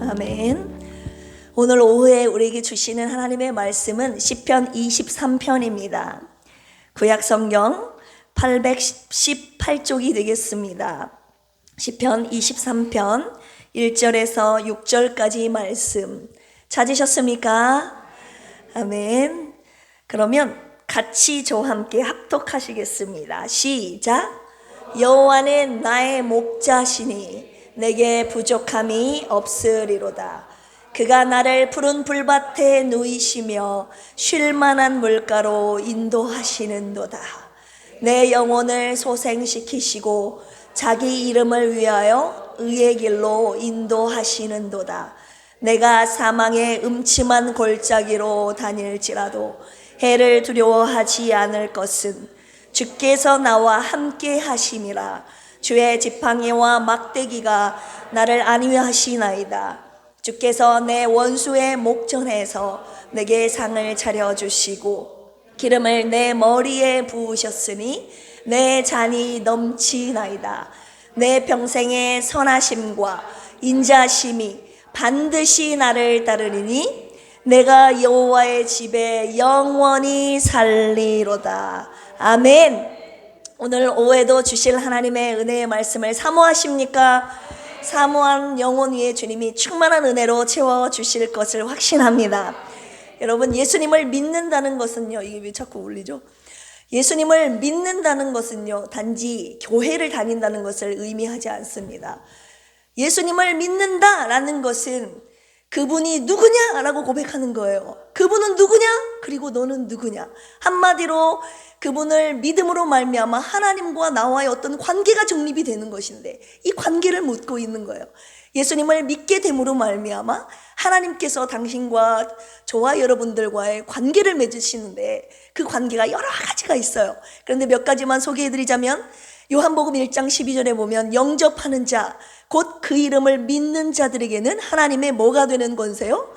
아멘. 오늘 오후에 우리에게 주시는 하나님의 말씀은 시편 23편입니다. 구약성경 818쪽이 되겠습니다. 시편 23편 1절에서 6절까지 말씀 찾으셨습니까? 아멘. 그러면 같이 저와 함께 합독하시겠습니다. 시작. 여호와는 나의 목자시니 내게 부족함이 없으리로다. 그가 나를 푸른 풀밭에 누이시며 쉴만한 물가로 인도하시는도다. 내 영혼을 소생시키시고 자기 이름을 위하여 의의 길로 인도하시는도다. 내가 사망의 음침한 골짜기로 다닐지라도 해를 두려워하지 않을 것은 주께서 나와 함께 하심이라. 주의 지팡이와 막대기가 나를 안위하시나이다. 주께서 내 원수의 목전에서 내게 상을 차려주시고 기름을 내 머리에 부으셨으니 내 잔이 넘치나이다. 내 평생의 선하심과 인자심이 반드시 나를 따르리니 내가 여호와의 집에 영원히 살리로다. 아멘. 오늘 오후에도 주실 하나님의 은혜의 말씀을 사모하십니까? 사모한 영혼 위에 주님이 충만한 은혜로 채워주실 것을 확신합니다. 여러분, 예수님을 믿는다는 것은요, 이게 왜 자꾸 울리죠? 예수님을 믿는다는 것은요, 단지 교회를 다닌다는 것을 의미하지 않습니다. 예수님을 믿는다라는 것은 그분이 누구냐라고 고백하는 거예요. 그분은 누구냐? 그리고 너는 누구냐? 한마디로 그분을 믿음으로 말미암아 하나님과 나와의 어떤 관계가 정립이 되는 것인데 이 관계를 묻고 있는 거예요. 예수님을 믿게 됨으로 말미암아 하나님께서 당신과 저와 여러분들과의 관계를 맺으시는데 그 관계가 여러 가지가 있어요. 그런데 몇 가지만 소개해드리자면 요한복음 1장 12절에 보면 영접하는 자, 곧 그 이름을 믿는 자들에게는 하나님의 뭐가 되는 권세요?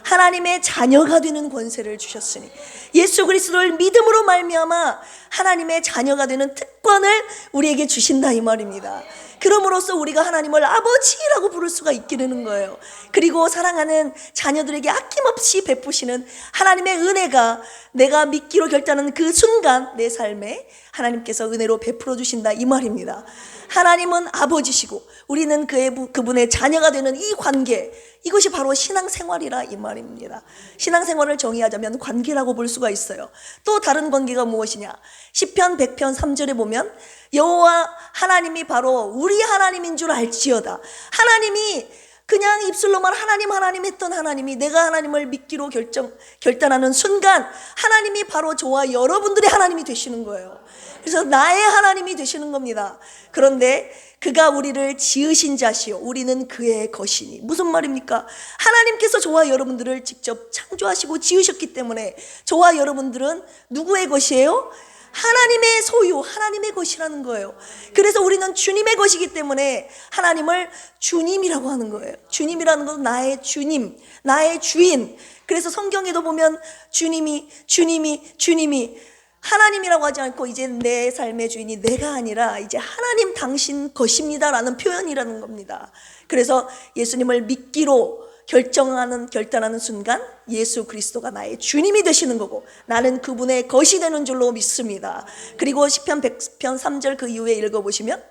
하나님의 자녀가 되는 권세를 주셨으니 예수 그리스도를 믿음으로 말미암아 하나님의 자녀가 되는 특권을 우리에게 주신다 이 말입니다. 그럼으로써 우리가 하나님을 아버지라고 부를 수가 있게 되는 거예요. 그리고 사랑하는 자녀들에게 아낌없이 베푸시는 하나님의 은혜가 내가 믿기로 결단하는 그 순간 내 삶에 하나님께서 은혜로 베풀어 주신다 이 말입니다. 하나님은 아버지시고 우리는 그분의 자녀가 되는 이 관계, 이것이 바로 신앙생활이라 이 말입니다. 신앙생활을 정의하자면 관계라고 볼 수가 있어요. 또 다른 관계가 무엇이냐? 시편 100편 3절에 보면 여호와 하나님이 바로 우리 하나님인 줄 알지어다. 하나님이 그냥 입술로만 하나님 했던 하나님이 내가 하나님을 믿기로 결단하는 순간 하나님이 바로 저와 여러분들의 하나님이 되시는 거예요. 그래서 나의 하나님이 되시는 겁니다. 그런데 그가 우리를 지으신 자시요 우리는 그의 것이니. 무슨 말입니까? 하나님께서 저와 여러분들을 직접 창조하시고 지으셨기 때문에 저와 여러분들은 누구의 것이에요? 하나님의 소유, 하나님의 것이라는 거예요. 그래서 우리는 주님의 것이기 때문에 하나님을 주님이라고 하는 거예요. 주님이라는 건 나의 주님, 나의 주인. 그래서 성경에도 보면 주님이 하나님이라고 하지 않고 이제 내 삶의 주인이 내가 아니라 이제 하나님 당신 것입니다라는 표현이라는 겁니다. 그래서 예수님을 믿기로 결단하는 순간 예수 그리스도가 나의 주님이 되시는 거고 나는 그분의 것이 되는 줄로 믿습니다. 그리고 시편 100편 3절 그 이후에 읽어보시면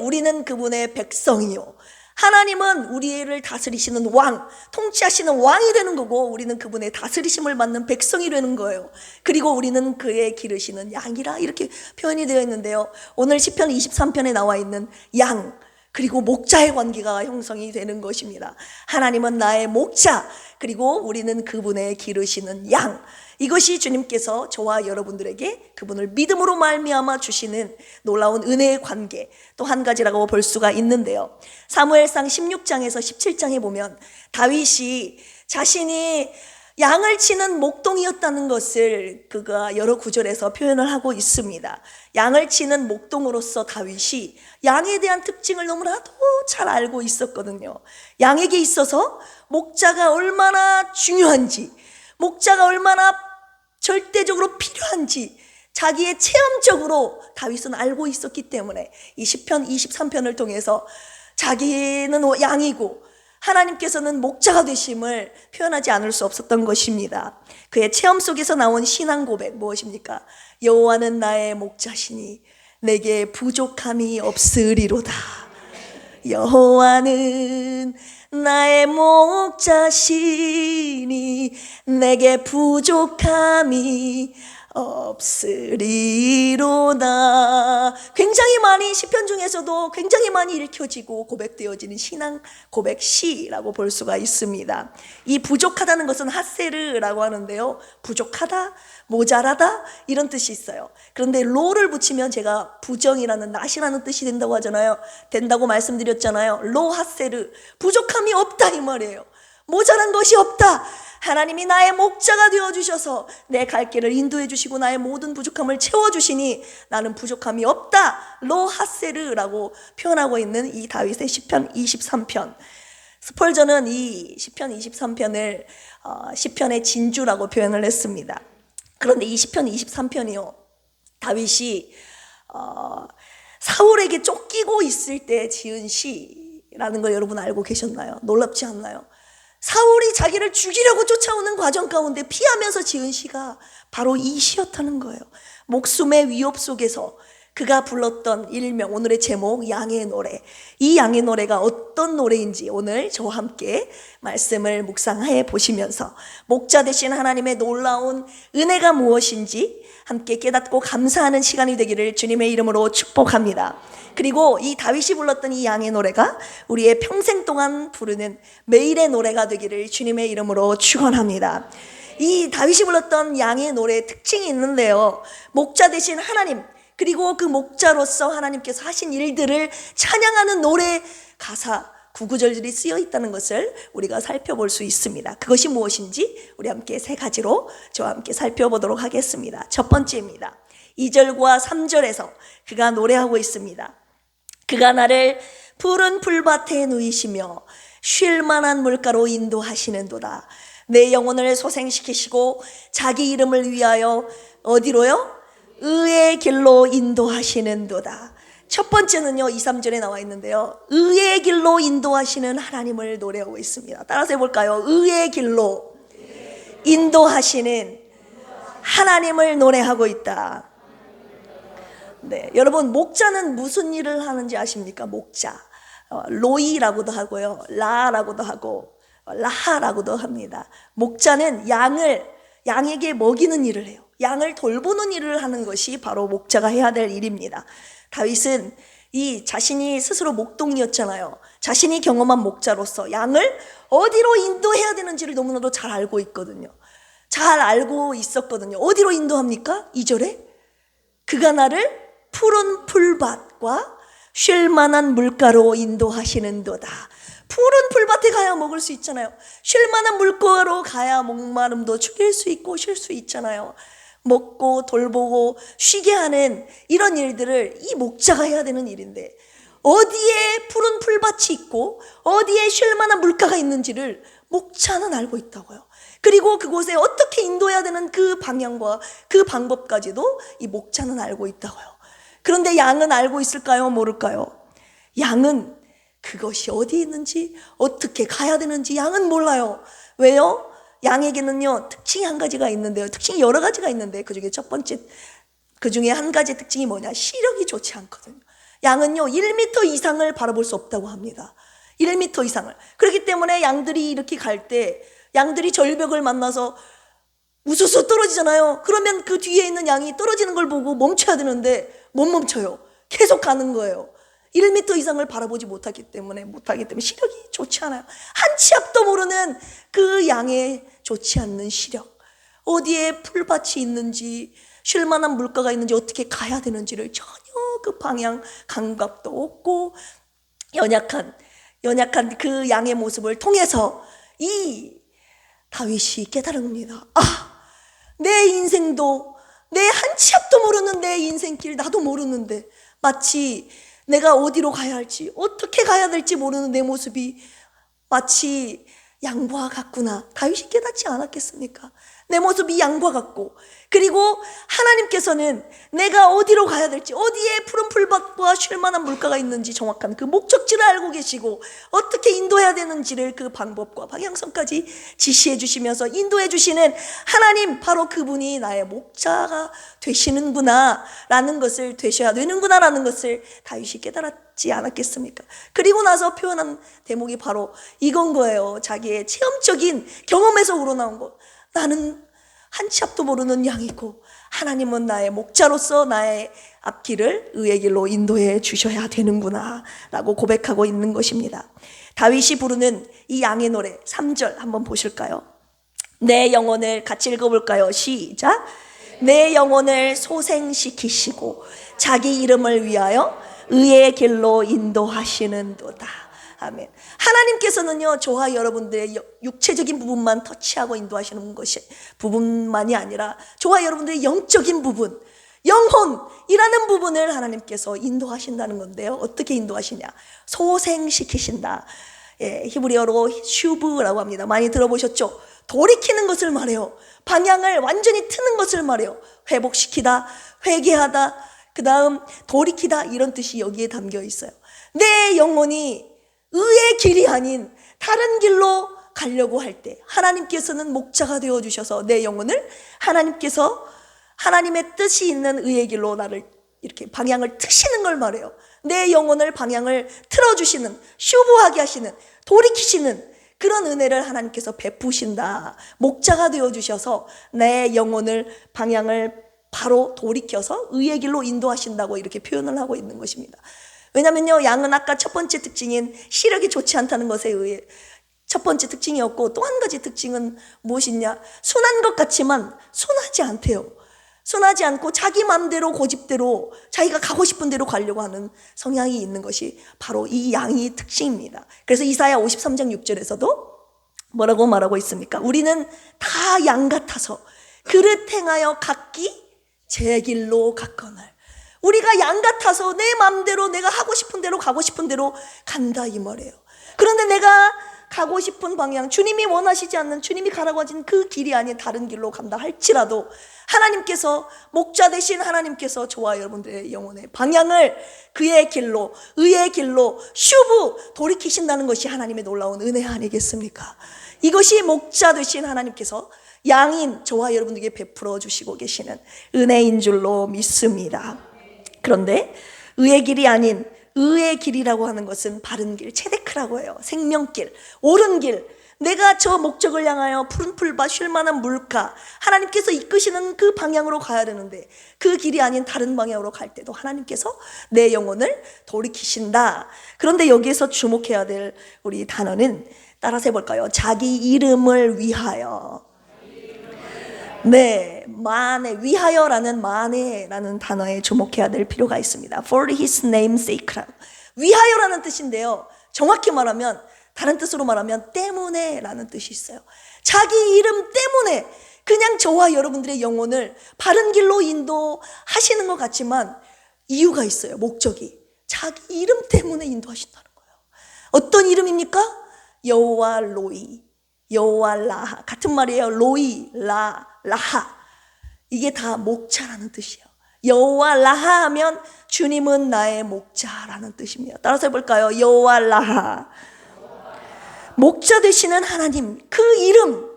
우리는 그분의 백성이요 하나님은 우리를 다스리시는 왕, 통치하시는 왕이 되는 거고 우리는 그분의 다스리심을 받는 백성이 되는 거예요. 그리고 우리는 그의 기르시는 양이라 이렇게 표현이 되어 있는데요. 오늘 시편 23편에 나와 있는 양 그리고 목자의 관계가 형성이 되는 것입니다. 하나님은 나의 목자, 그리고 우리는 그분의 기르시는 양. 이것이 주님께서 저와 여러분들에게 그분을 믿음으로 말미암아 주시는 놀라운 은혜의 관계 또 한 가지라고 볼 수가 있는데요. 사무엘상 16장에서 17장에 보면 다윗이 자신이 양을 치는 목동이었다는 것을 그가 여러 구절에서 표현을 하고 있습니다. 양을 치는 목동으로서 다윗이 양에 대한 특징을 너무나도 잘 알고 있었거든요. 양에게 있어서 목자가 얼마나 중요한지, 목자가 얼마나 절대적으로 필요한지 자기의 체험적으로 다윗은 알고 있었기 때문에 이 시편 23편을 통해서 자기는 양이고 하나님께서는 목자가 되심을 표현하지 않을 수 없었던 것입니다. 그의 체험 속에서 나온 신앙 고백 무엇입니까? 여호와는 나의 목자시니 내게 부족함이 없으리로다. 여호와는 나의 목자시니 내게 부족함이 없으리로다. 굉장히 많이 시편 중에서도 굉장히 많이 읽혀지고 고백되어지는 신앙 고백 시라고 볼 수가 있습니다. 이 부족하다는 것은 핫세르라고 하는데요, 부족하다, 모자라다 이런 뜻이 있어요. 그런데 로를 붙이면 제가 부정이라는 낫이라는 뜻이 된다고 하잖아요. 된다고 말씀드렸잖아요. 로 핫세르, 부족함이 없다 이 말이에요. 모자란 것이 없다. 하나님이 나의 목자가 되어주셔서 내 갈 길을 인도해 주시고 나의 모든 부족함을 채워주시니 나는 부족함이 없다. 로 핫세르라고 표현하고 있는 이 다윗의 시편 23편. 스펄전은 이 시편 23편을 시편의 진주라고 표현을 했습니다. 그런데 이 시편 23편이요, 다윗이 사울에게 쫓기고 있을 때 지은 시라는 걸 여러분 알고 계셨나요? 놀랍지 않나요? 사울이 자기를 죽이려고 쫓아오는 과정 가운데 피하면서 지은 시가 바로 이 시였다는 거예요. 목숨의 위협 속에서 그가 불렀던 일명, 오늘의 제목 양의 노래. 이 양의 노래가 어떤 노래인지 오늘 저와 함께 말씀을 묵상해 보시면서 목자 되신 하나님의 놀라운 은혜가 무엇인지 함께 깨닫고 감사하는 시간이 되기를 주님의 이름으로 축복합니다. 그리고 이 다윗이 불렀던 이 양의 노래가 우리의 평생 동안 부르는 매일의 노래가 되기를 주님의 이름으로 축원합니다. 이 다윗이 불렀던 양의 노래의 특징이 있는데요, 목자 되신 하나님, 그리고 그 목자로서 하나님께서 하신 일들을 찬양하는 노래 가사 구구절절이 쓰여 있다는 것을 우리가 살펴볼 수 있습니다. 그것이 무엇인지 우리 함께 세 가지로 저와 함께 살펴보도록 하겠습니다. 첫 번째입니다. 2절과 3절에서 그가 노래하고 있습니다. 그가 나를 푸른 풀밭에 누이시며 쉴 만한 물가로 인도하시는도다. 내 영혼을 소생시키시고 자기 이름을 위하여 어디로요? 의의 길로 인도하시는도다. 첫 번째는요, 2, 3절에 나와 있는데요, 의의 길로 인도하시는 하나님을 노래하고 있습니다. 따라서 해볼까요? 의의 길로 인도하시는 하나님을 노래하고 있다. 네, 여러분, 목자는 무슨 일을 하는지 아십니까? 목자, 로이라고도 하고요, 라라고도 하고 라하라고도 합니다. 목자는 양에게 먹이는 일을 해요. 양을 돌보는 일을 하는 것이 바로 목자가 해야 될 일입니다. 다윗은 이 자신이 스스로 목동이었잖아요. 자신이 경험한 목자로서 양을 어디로 인도해야 되는지를 너무나도 잘 알고 있거든요. 잘 알고 있었거든요. 어디로 인도합니까? 2절에 그가 나를 푸른 풀밭과 쉴 만한 물가로 인도하시는도다. 푸른 풀밭에 가야 먹을 수 있잖아요. 쉴 만한 물가로 가야 목마름도 죽일 수 있고 쉴 수 있잖아요. 먹고 돌보고 쉬게 하는 이런 일들을 이 목자가 해야 되는 일인데, 어디에 푸른 풀밭이 있고 어디에 쉴 만한 물가가 있는지를 목자는 알고 있다고요. 그리고 그곳에 어떻게 인도해야 되는 그 방향과 그 방법까지도 이 목자는 알고 있다고요. 그런데 양은 알고 있을까요? 모를까요? 양은 그것이 어디에 있는지, 어떻게 가야 되는지 양은 몰라요. 왜요? 양에게는요, 특징이 한 가지가 있는데요. 특징이 여러 가지가 있는데 그중에 첫 번째, 그중에 한 가지 특징이 뭐냐? 시력이 좋지 않거든요. 양은요, 1m 이상을 바라볼 수 없다고 합니다. 1m 이상을. 그렇기 때문에 양들이 이렇게 갈 때 양들이 절벽을 만나서 우수수 떨어지잖아요. 그러면 그 뒤에 있는 양이 떨어지는 걸 보고 멈춰야 되는데 못 멈춰요. 계속 가는 거예요. 1m 이상을 바라보지 못하기 때문에 시력이 좋지 않아요. 한 치 앞도 모르는 그 양의 좋지 않는 시력, 어디에 풀밭이 있는지, 쉴 만한 물가가 있는지, 어떻게 가야 되는지를 전혀 그 방향 감각도 없고 연약한 그 양의 모습을 통해서 이 다윗이 깨달습니다. 내 인생도, 내 한 치 앞도 모르는 내 인생길 나도 모르는데 마치 내가 어디로 가야 할지, 어떻게 가야 될지 모르는 내 모습이 마치 양과 같구나. 다윗이 깨닫지 않았겠습니까? 내 모습이 양과 같고, 그리고 하나님께서는 내가 어디로 가야 될지, 어디에 푸른 풀밭과 쉴만한 물가가 있는지 정확한 그 목적지를 알고 계시고, 어떻게 인도해야 되는지를 그 방법과 방향성까지 지시해 주시면서 인도해 주시는 하나님, 바로 그분이 나의 목자가 되시는구나 라는 것을, 되셔야 되는구나 라는 것을 다윗이 깨달았지 않았겠습니까? 그리고 나서 표현한 대목이 바로 이건 거예요. 자기의 체험적인 경험에서 우러나온 것. 나는 한 치 앞도 모르는 양이고 하나님은 나의 목자로서 나의 앞길을 의의 길로 인도해 주셔야 되는구나 라고 고백하고 있는 것입니다. 다윗이 부르는 이 양의 노래 3절 한번 보실까요? 내 영혼을 같이 읽어볼까요? 시작. 내 영혼을 소생시키시고 자기 이름을 위하여 의의 길로 인도하시는도다. 아멘. 하나님께서는요, 저와 여러분들의 육체적인 부분만 터치하고 인도하시는 것이 부분만이 아니라 저와 여러분들의 영적인 부분, 영혼이라는 부분을 하나님께서 인도하신다는 건데요. 어떻게 인도하시냐? 소생시키신다. 예, 히브리어로 슈브라고 합니다. 많이 들어보셨죠? 돌이키는 것을 말해요. 방향을 완전히 트는 것을 말해요. 회복시키다, 회개하다, 그 다음 돌이키다, 이런 뜻이 여기에 담겨 있어요. 내 영혼이 의의 길이 아닌 다른 길로 가려고 할 때 하나님께서는 목자가 되어주셔서 내 영혼을 하나님께서 하나님의 뜻이 있는 의의 길로 나를 이렇게 방향을 트시는 걸 말해요. 내 영혼을 방향을 틀어주시는, 슈브하게 하시는, 돌이키시는 그런 은혜를 하나님께서 베푸신다. 목자가 되어주셔서 내 영혼을 방향을 바로 돌이켜서 의의 길로 인도하신다고 이렇게 표현을 하고 있는 것입니다. 왜냐면요, 양은 아까 첫 번째 특징인 시력이 좋지 않다는 것에 의해 첫 번째 특징이었고, 또 한 가지 특징은 무엇이냐? 순한 것 같지만 순하지 않대요. 순하지 않고 자기 마음대로 고집대로 자기가 가고 싶은 대로 가려고 하는 성향이 있는 것이 바로 이 양의 특징입니다. 그래서 이사야 53장 6절에서도 뭐라고 말하고 있습니까? 우리는 다 양 같아서 그릇 행하여 각기 제 길로 갔거늘. 우리가 양 같아서 내 마음대로 내가 하고 싶은 대로 가고 싶은 대로 간다 이 말이에요. 그런데 내가 가고 싶은 방향, 주님이 원하시지 않는, 주님이 가라고 하신 그 길이 아닌 다른 길로 간다 할지라도 하나님께서, 목자 되신 하나님께서 저와 여러분들의 영혼의 방향을 그의 길로, 의의 길로 슈브 돌이키신다는 것이 하나님의 놀라운 은혜 아니겠습니까? 이것이 목자 되신 하나님께서 양인 저와 여러분들에게 베풀어 주시고 계시는 은혜인 줄로 믿습니다. 그런데 의의 길이 아닌 의의 길이라고 하는 것은 바른 길, 체데크라고 해요. 생명길, 옳은 길, 내가 저 목적을 향하여 푸른 풀밭 쉴만한 물가, 하나님께서 이끄시는 그 방향으로 가야 되는데 그 길이 아닌 다른 방향으로 갈 때도 하나님께서 내 영혼을 돌이키신다. 그런데 여기에서 주목해야 될 우리 단어는 따라서 해볼까요? 자기 이름을 위하여. 네, 만에, 위하여라는 만에라는 단어에 주목해야 될 필요가 있습니다. For his name's sake. 위하여라는 뜻인데요, 정확히 말하면, 다른 뜻으로 말하면 때문에 라는 뜻이 있어요. 자기 이름 때문에 그냥 저와 여러분들의 영혼을 바른 길로 인도하시는 것 같지만 이유가 있어요. 목적이 자기 이름 때문에 인도하신다는 거예요. 어떤 이름입니까? 여호와 로이, 여호와 라하, 같은 말이에요. 로이, 라하, 이게 다 목자라는 뜻이에요. 여호와 라하 하면 주님은 나의 목자라는 뜻입니다. 따라서 해볼까요? 여호와 라하, 목자 되시는 하나님, 그 이름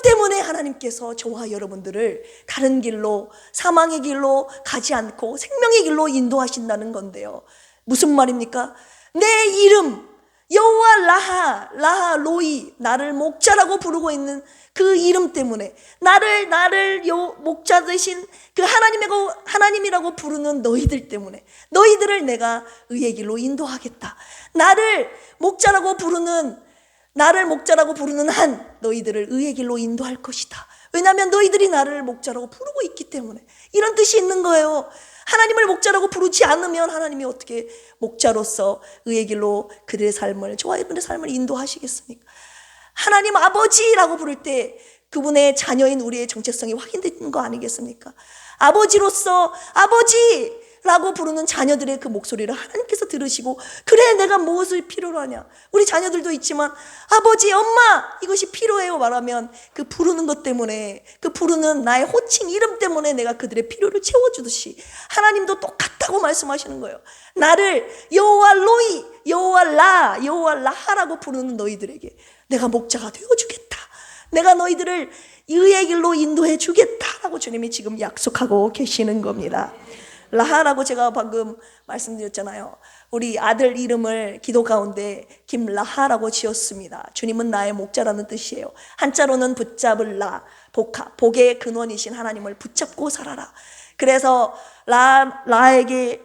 때문에 하나님께서 저와 여러분들을 다른 길로, 사망의 길로 가지 않고 생명의 길로 인도하신다는 건데요. 무슨 말입니까? 내 이름 여호와 라하 로이, 나를 목자라고 부르고 있는 그 이름 때문에 나를 목자 되신 그 하나님이라고 부르는 너희들 때문에 너희들을 내가 의의 길로 인도하겠다. 나를 목자라고 부르는 한 너희들을 의의 길로 인도할 것이다. 왜냐하면 너희들이 나를 목자라고 부르고 있기 때문에. 이런 뜻이 있는 거예요. 하나님을 목자라고 부르지 않으면 하나님이 어떻게 목자로서 의의 길로 그들의 삶을, 저와 여러분의 삶을 인도하시겠습니까? 하나님 아버지라고 부를 때 그분의 자녀인 우리의 정체성이 확인되는 거 아니겠습니까? 아버지로서, 아버지, 라고 부르는 자녀들의 그 목소리를 하나님께서 들으시고, 그래 내가 무엇을 필요로 하냐. 우리 자녀들도 있지만 아버지 엄마 이것이 필요해요 말하면 그 부르는 것 때문에, 그 부르는 나의 호칭 이름 때문에 내가 그들의 필요를 채워주듯이 하나님도 똑같다고 말씀하시는 거예요. 나를 여호와 로이, 여호와 라, 여호와 라하라고 부르는 너희들에게 내가 목자가 되어주겠다. 내가 너희들을 의의 길로 인도해 주겠다라고 주님이 지금 약속하고 계시는 겁니다. 라하라고 제가 방금 말씀드렸잖아요. 우리 아들 이름을 기도 가운데 김라하라고 지었습니다. 주님은 나의 목자라는 뜻이에요. 한자로는 붙잡을 라, 복의 근원이신 하나님을 붙잡고 살아라. 그래서 라에게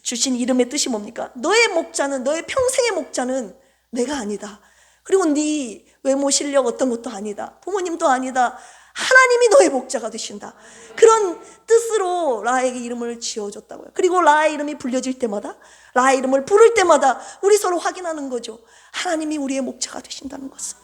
주신 이름의 뜻이 뭡니까? 너의 목자는, 너의 평생의 목자는 내가 아니다. 그리고 네 외모 실력 어떤 것도 아니다. 부모님도 아니다. 하나님이 너의 목자가 되신다. 그런 뜻으로 라에게 이름을 지어줬다고요. 그리고 라의 이름이 불려질 때마다, 라의 이름을 부를 때마다 우리 서로 확인하는 거죠. 하나님이 우리의 목자가 되신다는 것을,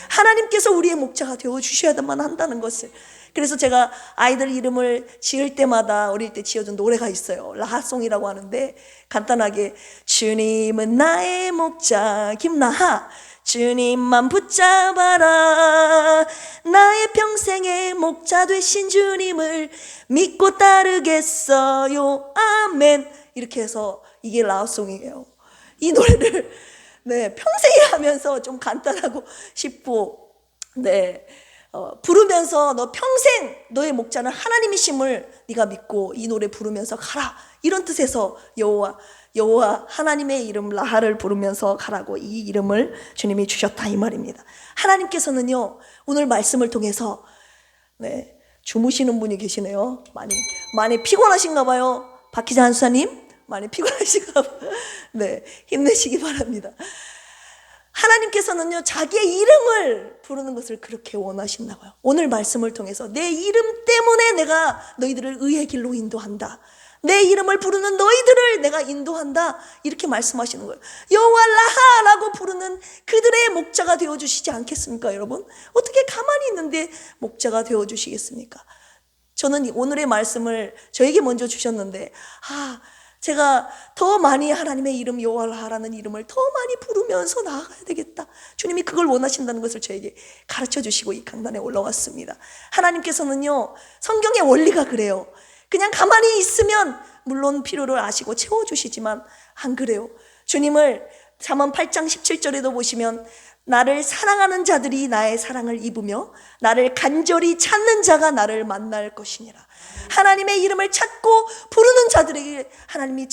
하나님께서 우리의 목자가 되어주셔야만 한다는 것을. 그래서 제가 아이들 이름을 지을 때마다 어릴 때 지어준 노래가 있어요. 라하송이라고 하는데 간단하게, 주님은 나의 목자 김라하, 주님만 붙잡아라. 나의 평생의 목자 되신 주님을 믿고 따르겠어요. 아멘. 이렇게 해서 이게 라하송이에요. 이 노래를 평생에 하면서 좀 간단하고 쉽고 부르면서 너 평생 너의 목자는 하나님이심을 네가 믿고 이 노래 부르면서 가라, 이런 뜻에서 여호와 하나님의 이름 라하를 부르면서 가라고 이 이름을 주님이 주셨다 이 말입니다. 하나님께서는요 오늘 말씀을 통해서 주무시는 분이 계시네요. 많이 피곤하신가 봐요. 박희자 한수사님 많이 피곤하신가 봐요. 힘내시기 바랍니다. 하나님께서는요 자기의 이름을 부르는 것을 그렇게 원하신다 봐요. 오늘 말씀을 통해서 내 이름 때문에 내가 너희들을 의의 길로 인도한다. 내 이름을 부르는 너희들을 내가 인도한다. 이렇게 말씀하시는 거예요. 여호와 라하라고 부르는 그들의 목자가 되어주시지 않겠습니까 여러분? 어떻게 가만히 있는데 목자가 되어주시겠습니까? 저는 오늘의 말씀을 저에게 먼저 주셨는데 제가 더 많이 하나님의 이름 여호와 라하라는 이름을 더 많이 부르면서 나아가야 되겠다. 주님이 그걸 원하신다는 것을 저에게 가르쳐 주시고 이 강단에 올라왔습니다. 하나님께서는요 성경의 원리가 그래요. 그냥 가만히 있으면 물론 필요를 아시고 채워주시지만 안 그래요. 주님을 잠언 8장 17절에도 보시면 나를 사랑하는 자들이 나의 사랑을 입으며 나를 간절히 찾는 자가 나를 만날 것이니라. 하나님의 이름을 찾고 부르는 자들에게 하나님이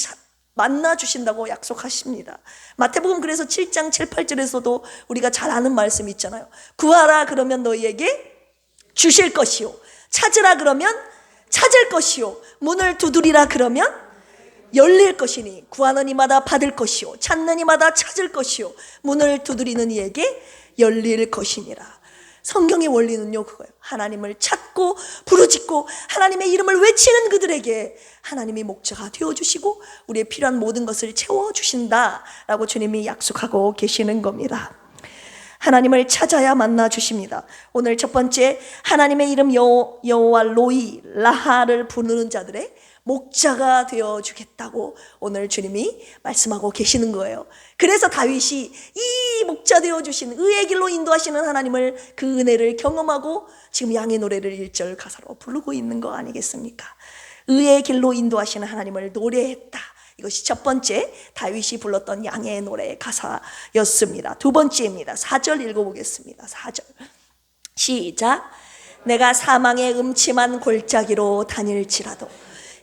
만나 주신다고 약속하십니다. 마태복음 그래서 7장 7, 8절에서도 우리가 잘 아는 말씀이 있잖아요. 구하라 그러면 너희에게 주실 것이요, 찾으라 그러면 찾을 것이요, 문을 두드리라 그러면 열릴 것이니 구하는 이마다 받을 것이요 찾는 이마다 찾을 것이요 문을 두드리는 이에게 열릴 것이니라. 성경의 원리는요 그거예요. 하나님을 찾고 부르짖고 하나님의 이름을 외치는 그들에게 하나님이 목자가 되어주시고 우리의 필요한 모든 것을 채워주신다라고 주님이 약속하고 계시는 겁니다. 하나님을 찾아야 만나 주십니다. 오늘 첫 번째, 하나님의 이름 여호와 로이 라하를 부르는 자들의 목자가 되어주겠다고 오늘 주님이 말씀하고 계시는 거예요. 그래서 다윗이 이 목자 되어주신 의의 길로 인도하시는 하나님을, 그 은혜를 경험하고 지금 양의 노래를 1절 가사로 부르고 있는 거 아니겠습니까? 의의 길로 인도하시는 하나님을 노래했다. 이것이 첫 번째 다윗이 불렀던 양의 노래의 가사였습니다. 두 번째입니다. 4절 읽어보겠습니다. 4절 시작. 내가 사망의 음침한 골짜기로 다닐지라도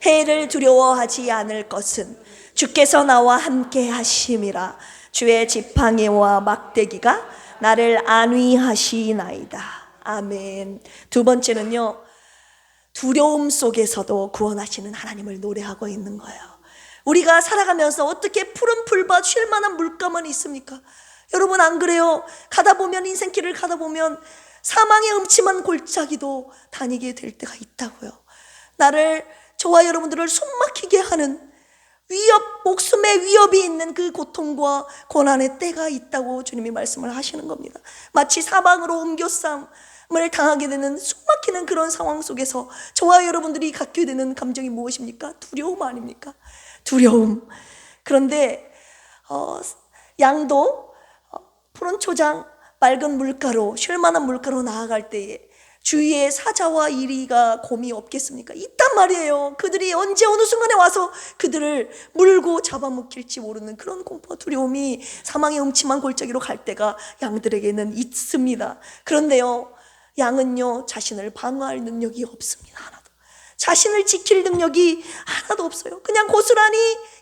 해를 두려워하지 않을 것은 주께서 나와 함께 하심이라. 주의 지팡이와 막대기가 나를 안위하시나이다. 아멘. 두 번째는요, 두려움 속에서도 구원하시는 하나님을 노래하고 있는 거예요. 우리가 살아가면서 어떻게 푸른 풀밭 쉴 만한 물감은 있습니까? 여러분 안 그래요? 가다 보면, 인생길을 가다 보면 사망의 음침한 골짜기도 다니게 될 때가 있다고요. 저와 여러분들을 숨막히게 하는 목숨의 위협이 있는 그 고통과 고난의 때가 있다고 주님이 말씀을 하시는 겁니다. 마치 사방으로 옮겨싸 당하게 되는 숨막히는 그런 상황 속에서 저와 여러분들이 갖게 되는 감정이 무엇입니까? 두려움 아닙니까? 두려움. 그런데 양도 푸른 초장, 맑은 물가로, 쉴만한 물가로 나아갈 때에 주위에 사자와 이리가 곰이 없겠습니까? 있단 말이에요. 그들이 언제 어느 순간에 와서 그들을 물고 잡아먹힐지 모르는 그런 공포와 두려움이 사망의 음침한 골짜기로 갈 때가 양들에게는 있습니다. 그런데요, 양은요, 자신을 방어할 능력이 없습니다. 하나도. 자신을 지킬 능력이 하나도 없어요. 그냥 고스란히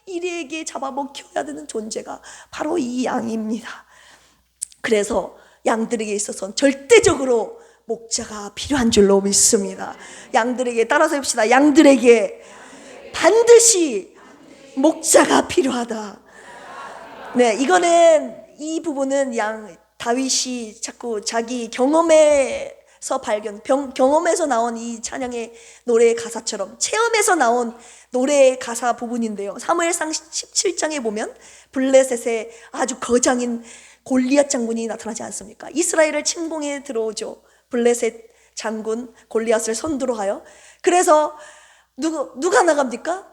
이리에게 잡아먹혀야 되는 존재가 바로 이 양입니다. 그래서 양들에게 있어서는 절대적으로 목자가 필요한 줄로 믿습니다. 양들에게, 따라서 해봅시다. 양들에게 반드시 목자가 필요하다. 네, 이 부분은 다윗이 자꾸 자기 경험에서 경험에서 나온 이 찬양의 노래의 가사처럼 체험에서 나온 노래의 가사 부분인데요. 사무엘상 17장에 보면 블레셋의 아주 거장인 골리앗 장군이 나타나지 않습니까? 이스라엘을 침공해 들어오죠. 블레셋 장군 골리앗을 선두로 하여. 그래서 누가 나갑니까?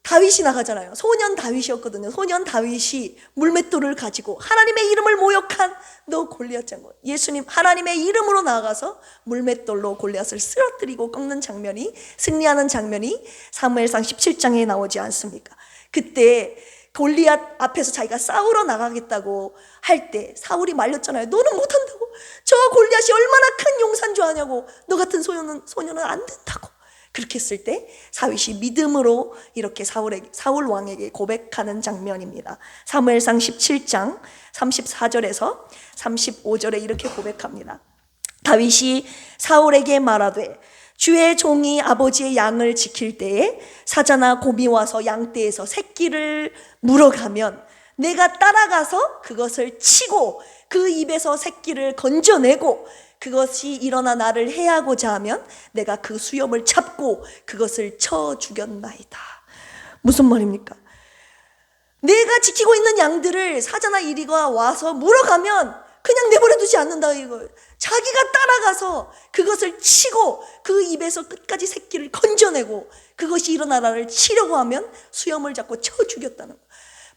다윗이 나가잖아요. 소년 다윗이었거든요. 소년 다윗이 물맷돌을 가지고 하나님의 이름을 모욕한 너 골리앗 장군, 예수님 하나님의 이름으로 나아가서 물맷돌로 골리앗을 쓰러뜨리고 꺾는 장면이, 승리하는 장면이 사무엘상 17장에 나오지 않습니까? 그때 골리앗 앞에서 자기가 싸우러 나가겠다고 할 때 사울이 말렸잖아요. 너는 못한다고. 저 골리앗이 얼마나 큰 용사인 줄 아냐고. 너 같은 소년은 안 된다고. 그렇게 했을 때 다윗이 믿음으로 이렇게 사울 왕에게 고백하는 장면입니다. 사무엘상 17장 34절에서 35절에 이렇게 고백합니다. 다윗이 사울에게 말하되 주의 종이 아버지의 양을 지킬 때에 사자나 곰이 와서 양떼에서 새끼를 물어가면 내가 따라가서 그것을 치고 그 입에서 새끼를 건져내고 그것이 일어나 나를 해하고자 하면 내가 그 수염을 잡고 그것을 쳐 죽였나이다. 무슨 말입니까? 내가 지키고 있는 양들을 사자나 이리가 와서 물어가면 그냥 내버려두지 않는다 이거예요. 자기가 따라가서 그것을 치고 그 입에서 끝까지 새끼를 건져내고 그것이 일어나 나를 치려고 하면 수염을 잡고 쳐 죽였다는 거예요.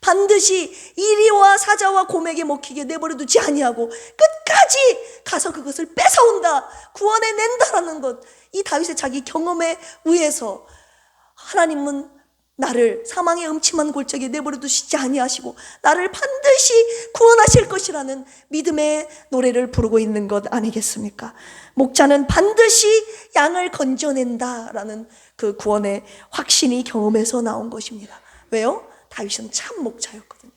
반드시 이리와 사자와 곰에게 먹히게 내버려두지 아니하고 끝까지 가서 그것을 뺏어온다, 구원해낸다라는 것. 이 다윗의 자기 경험에 의해서 하나님은 나를 사망의 음침한 골짜기에 내버려두시지 아니하시고 나를 반드시 구원하실 것이라는 믿음의 노래를 부르고 있는 것 아니겠습니까? 목자는 반드시 양을 건져낸다라는 그 구원의 확신이 경험에서 나온 것입니다. 왜요? 다윗은 참 목자였거든요.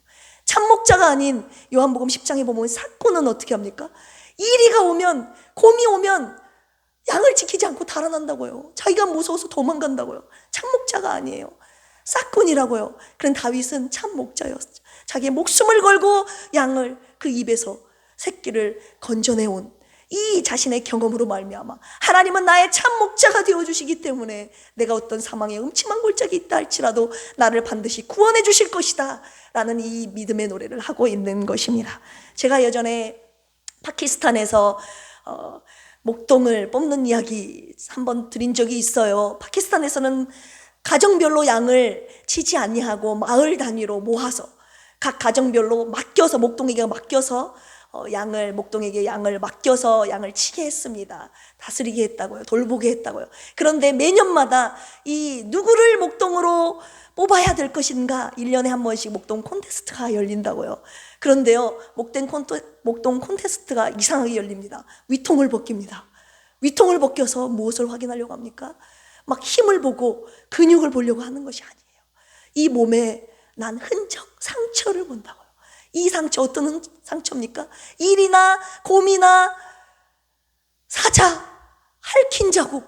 참 목자가 아닌 요한복음 10장에 보면 사꾼은 어떻게 합니까? 이리가 오면, 곰이 오면 양을 지키지 않고 달아난다고요. 자기가 무서워서 도망간다고요. 참 목자가 아니에요. 사꾼이라고요. 그런 다윗은 참 목자였죠. 자기의 목숨을 걸고 양을 그 입에서 새끼를 건져내온 이 자신의 경험으로 말미암아 하나님은 나의 참 목자가 되어주시기 때문에 내가 어떤 사망의 음침한 골짜기 있다 할지라도 나를 반드시 구원해 주실 것이다 라는 이 믿음의 노래를 하고 있는 것입니다. 제가 예전에 파키스탄에서 목동을 뽑는 이야기 한번 드린 적이 있어요. 파키스탄에서는 가정별로 양을 치지 아니하고 마을 단위로 모아서 각 가정별로 맡겨서 목동에게 맡겨서 목동에게 양을 맡겨서 양을 치게 했습니다. 다스리게 했다고요. 돌보게 했다고요. 그런데 매년마다 이 누구를 목동으로 뽑아야 될 것인가 1년에 한 번씩 목동 콘테스트가 열린다고요. 그런데요, 목동 콘테스트가 이상하게 열립니다. 위통을 벗깁니다. 위통을 벗겨서 무엇을 확인하려고 합니까? 막 힘을 보고 근육을 보려고 하는 것이 아니에요. 이 몸에 난 흔적, 상처를 본다고요. 이 상처 어떤 상처입니까? 일이나 곰이나 사자, 핥힌 자국,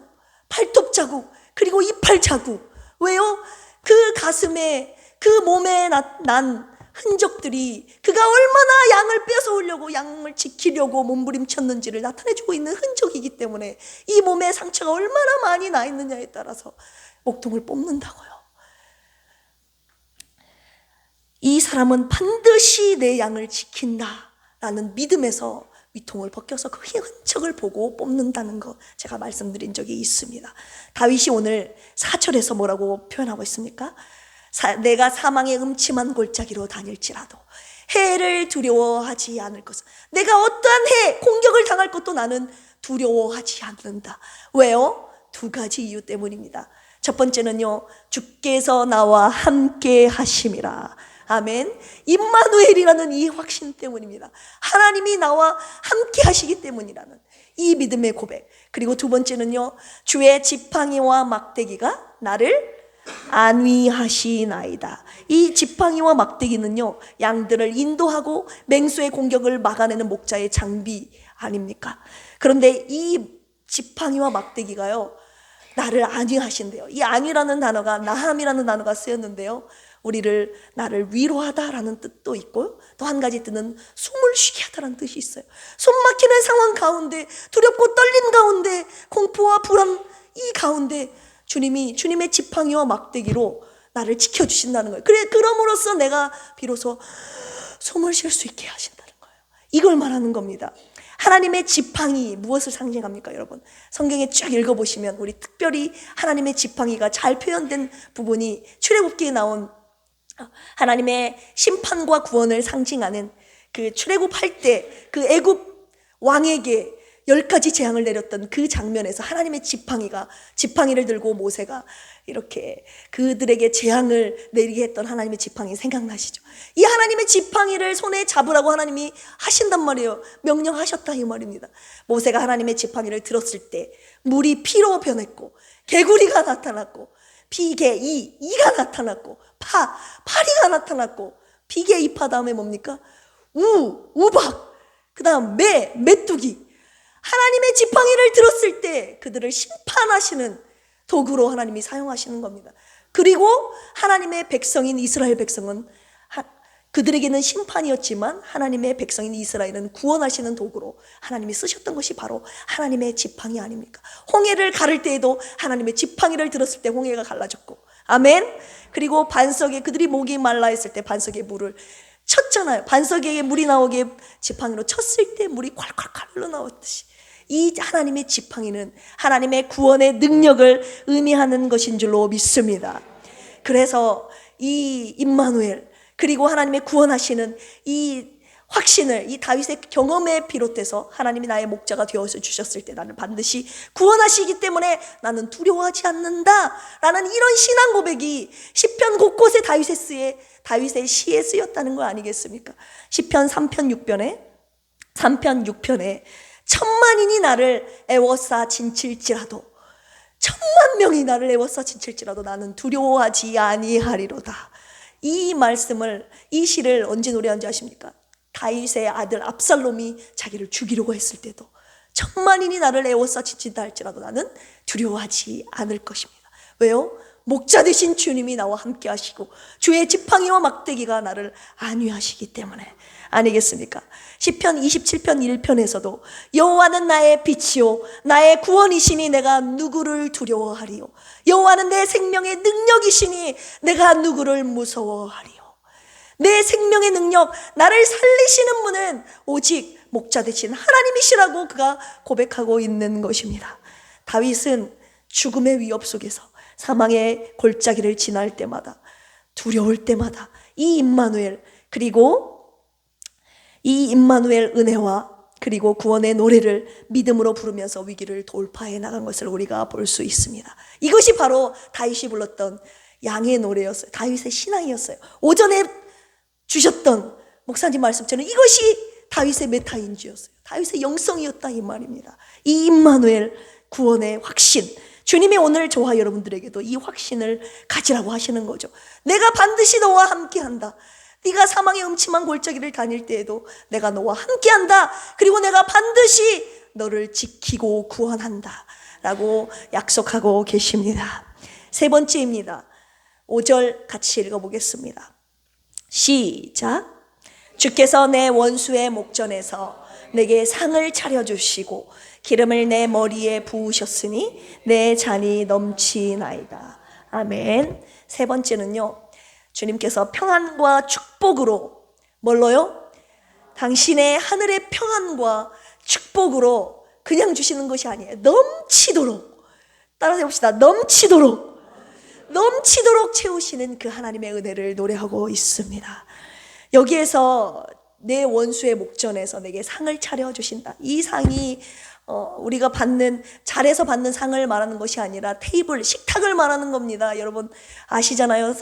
발톱 자국, 그리고 이빨 자국. 왜요? 그 가슴에, 그 몸에 난 흔적들이 그가 얼마나 양을 뺏어오려고, 양을 지키려고 몸부림쳤는지를 나타내주고 있는 흔적이기 때문에 이 몸에 상처가 얼마나 많이 나 있느냐에 따라서 목동을 뽑는다고요. 이 사람은 반드시 내 양을 지킨다라는 믿음에서 위통을 벗겨서 그 흔적을 보고 뽑는다는 거 제가 말씀드린 적이 있습니다. 다윗이 오늘 4절에서 뭐라고 표현하고 있습니까? 내가 사망의 음침한 골짜기로 다닐지라도 해를 두려워하지 않을 것은, 내가 어떠한 해 공격을 당할 것도 나는 두려워하지 않는다. 왜요? 두 가지 이유 때문입니다. 첫 번째는요, 주께서 나와 함께 하심이라. 아멘. 임마누엘이라는 이 확신 때문입니다. 하나님이 나와 함께 하시기 때문이라는 이 믿음의 고백. 그리고 두 번째는요, 주의 지팡이와 막대기가 나를 안위하시나이다. 이 지팡이와 막대기는요, 양들을 인도하고 맹수의 공격을 막아내는 목자의 장비 아닙니까? 그런데 이 지팡이와 막대기가요, 나를 안위하신대요. 이 안위라는 단어가, 나함이라는 단어가 쓰였는데요, 나를 위로하다라는 뜻도 있고, 또 한 가지 뜻은 숨을 쉬게 하다라는 뜻이 있어요. 숨 막히는 상황 가운데, 두렵고 떨림 가운데, 공포와 불안 이 가운데 주님의 지팡이와 막대기로 나를 지켜주신다는 거예요. 그럼으로써 내가 비로소 숨을 쉴 수 있게 하신다는 거예요. 이걸 말하는 겁니다. 하나님의 지팡이 무엇을 상징합니까, 여러분? 성경에 쭉 읽어보시면 우리 특별히 하나님의 지팡이가 잘 표현된 부분이 출애굽기에 나온 하나님의 심판과 구원을 상징하는 그 출애굽할 때 그 애굽 왕에게 10가지 재앙을 내렸던 그 장면에서 하나님의 지팡이를 들고 모세가 이렇게 그들에게 재앙을 내리게 했던 하나님의 지팡이 생각나시죠? 이 하나님의 지팡이를 손에 잡으라고 하나님이 하신단 말이에요. 명령하셨다 이 말입니다. 모세가 하나님의 지팡이를 들었을 때 물이 피로 변했고, 개구리가 나타났고, 이가 나타났고, 파리가 나타났고, 비계 이파 다음에 뭡니까? 우박, 그 다음 메뚜기. 하나님의 지팡이를 들었을 때 그들을 심판하시는 도구로 하나님이 사용하시는 겁니다. 그리고 하나님의 백성인 이스라엘 백성은 그들에게는 심판이었지만 하나님의 백성인 이스라엘은 구원하시는 도구로 하나님이 쓰셨던 것이 바로 하나님의 지팡이 아닙니까? 홍해를 가를 때에도 하나님의 지팡이를 들었을 때 홍해가 갈라졌고, 아멘. 그리고 반석에 그들이 목이 말라 있을 때 반석에 물을 쳤잖아요. 반석에 물이 나오게 지팡이로 쳤을 때 물이 콸콸콸 흘러나왔듯이 이 하나님의 지팡이는 하나님의 구원의 능력을 의미하는 것인 줄로 믿습니다. 그래서 이 임마누엘, 그리고 하나님의 구원하시는 이 확신을, 이 다윗의 경험에 비롯해서 하나님이 나의 목자가 되어서 주셨을 때 나는 반드시 구원하시기 때문에 나는 두려워하지 않는다 라는 이런 신앙 고백이 시편 곳곳에 다윗의 시에 쓰였다는 거 아니겠습니까? 시편 3편 6편에 천만인이 나를 애워싸 진칠지라도, 1000만 명이 나를 애워싸 진칠지라도 나는 두려워하지 아니하리로다. 이 말씀을, 이 시를 언제 노래한지 아십니까? 다윗의 아들 압살롬이 자기를 죽이려고 했을 때도 1000만인이 나를 애워싸 진친다 할지라도 나는 두려워하지 않을 것입니다. 왜요? 목자 되신 주님이 나와 함께 하시고 주의 지팡이와 막대기가 나를 안위하시기 때문에 아니겠습니까? 시편 27편 1편에서도 여호와는 나의 빛이요 나의 구원이시니 내가 누구를 두려워하리요, 여호와는 내 생명의 능력이시니 내가 누구를 무서워하리요. 내 생명의 능력, 나를 살리시는 분은 오직 목자 되신 하나님이시라고 그가 고백하고 있는 것입니다. 다윗은 죽음의 위협 속에서 사망의 골짜기를 지날 때마다, 두려울 때마다 이 임마누엘, 그리고 이 임마누엘 은혜와 그리고 구원의 노래를 믿음으로 부르면서 위기를 돌파해 나간 것을 우리가 볼 수 있습니다. 이것이 바로 다윗이 불렀던 양의 노래였어요. 다윗의 신앙이었어요. 오전에 주셨던 목사님 말씀처럼 이것이 다윗의 메타인지였어요. 다윗의 영성이었다 이 말입니다. 이 임마누엘 구원의 확신, 주님이 오늘 저와 여러분들에게도 이 확신을 가지라고 하시는 거죠. 내가 반드시 너와 함께한다. 네가 사망의 음침한 골짜기를 다닐 때에도 내가 너와 함께한다. 그리고 내가 반드시 너를 지키고 구원한다 라고 약속하고 계십니다. 세 번째입니다. 5절 같이 읽어보겠습니다. 시작. 주께서 내 원수의 목전에서 내게 상을 차려주시고 기름을 내 머리에 부으셨으니 내 잔이 넘치나이다. 아멘. 세 번째는요, 주님께서 평안과 축복으로, 뭘로요? 당신의 하늘의 평안과 축복으로 그냥 주시는 것이 아니에요. 넘치도록, 따라서 해봅시다. 넘치도록 채우시는 그 하나님의 은혜를 노래하고 있습니다. 여기에서 내 원수의 목전에서 내게 상을 차려주신다. 이 상이 우리가 받는, 잘해서 받는 상을 말하는 것이 아니라 테이블, 식탁을 말하는 겁니다. 여러분 아시잖아요.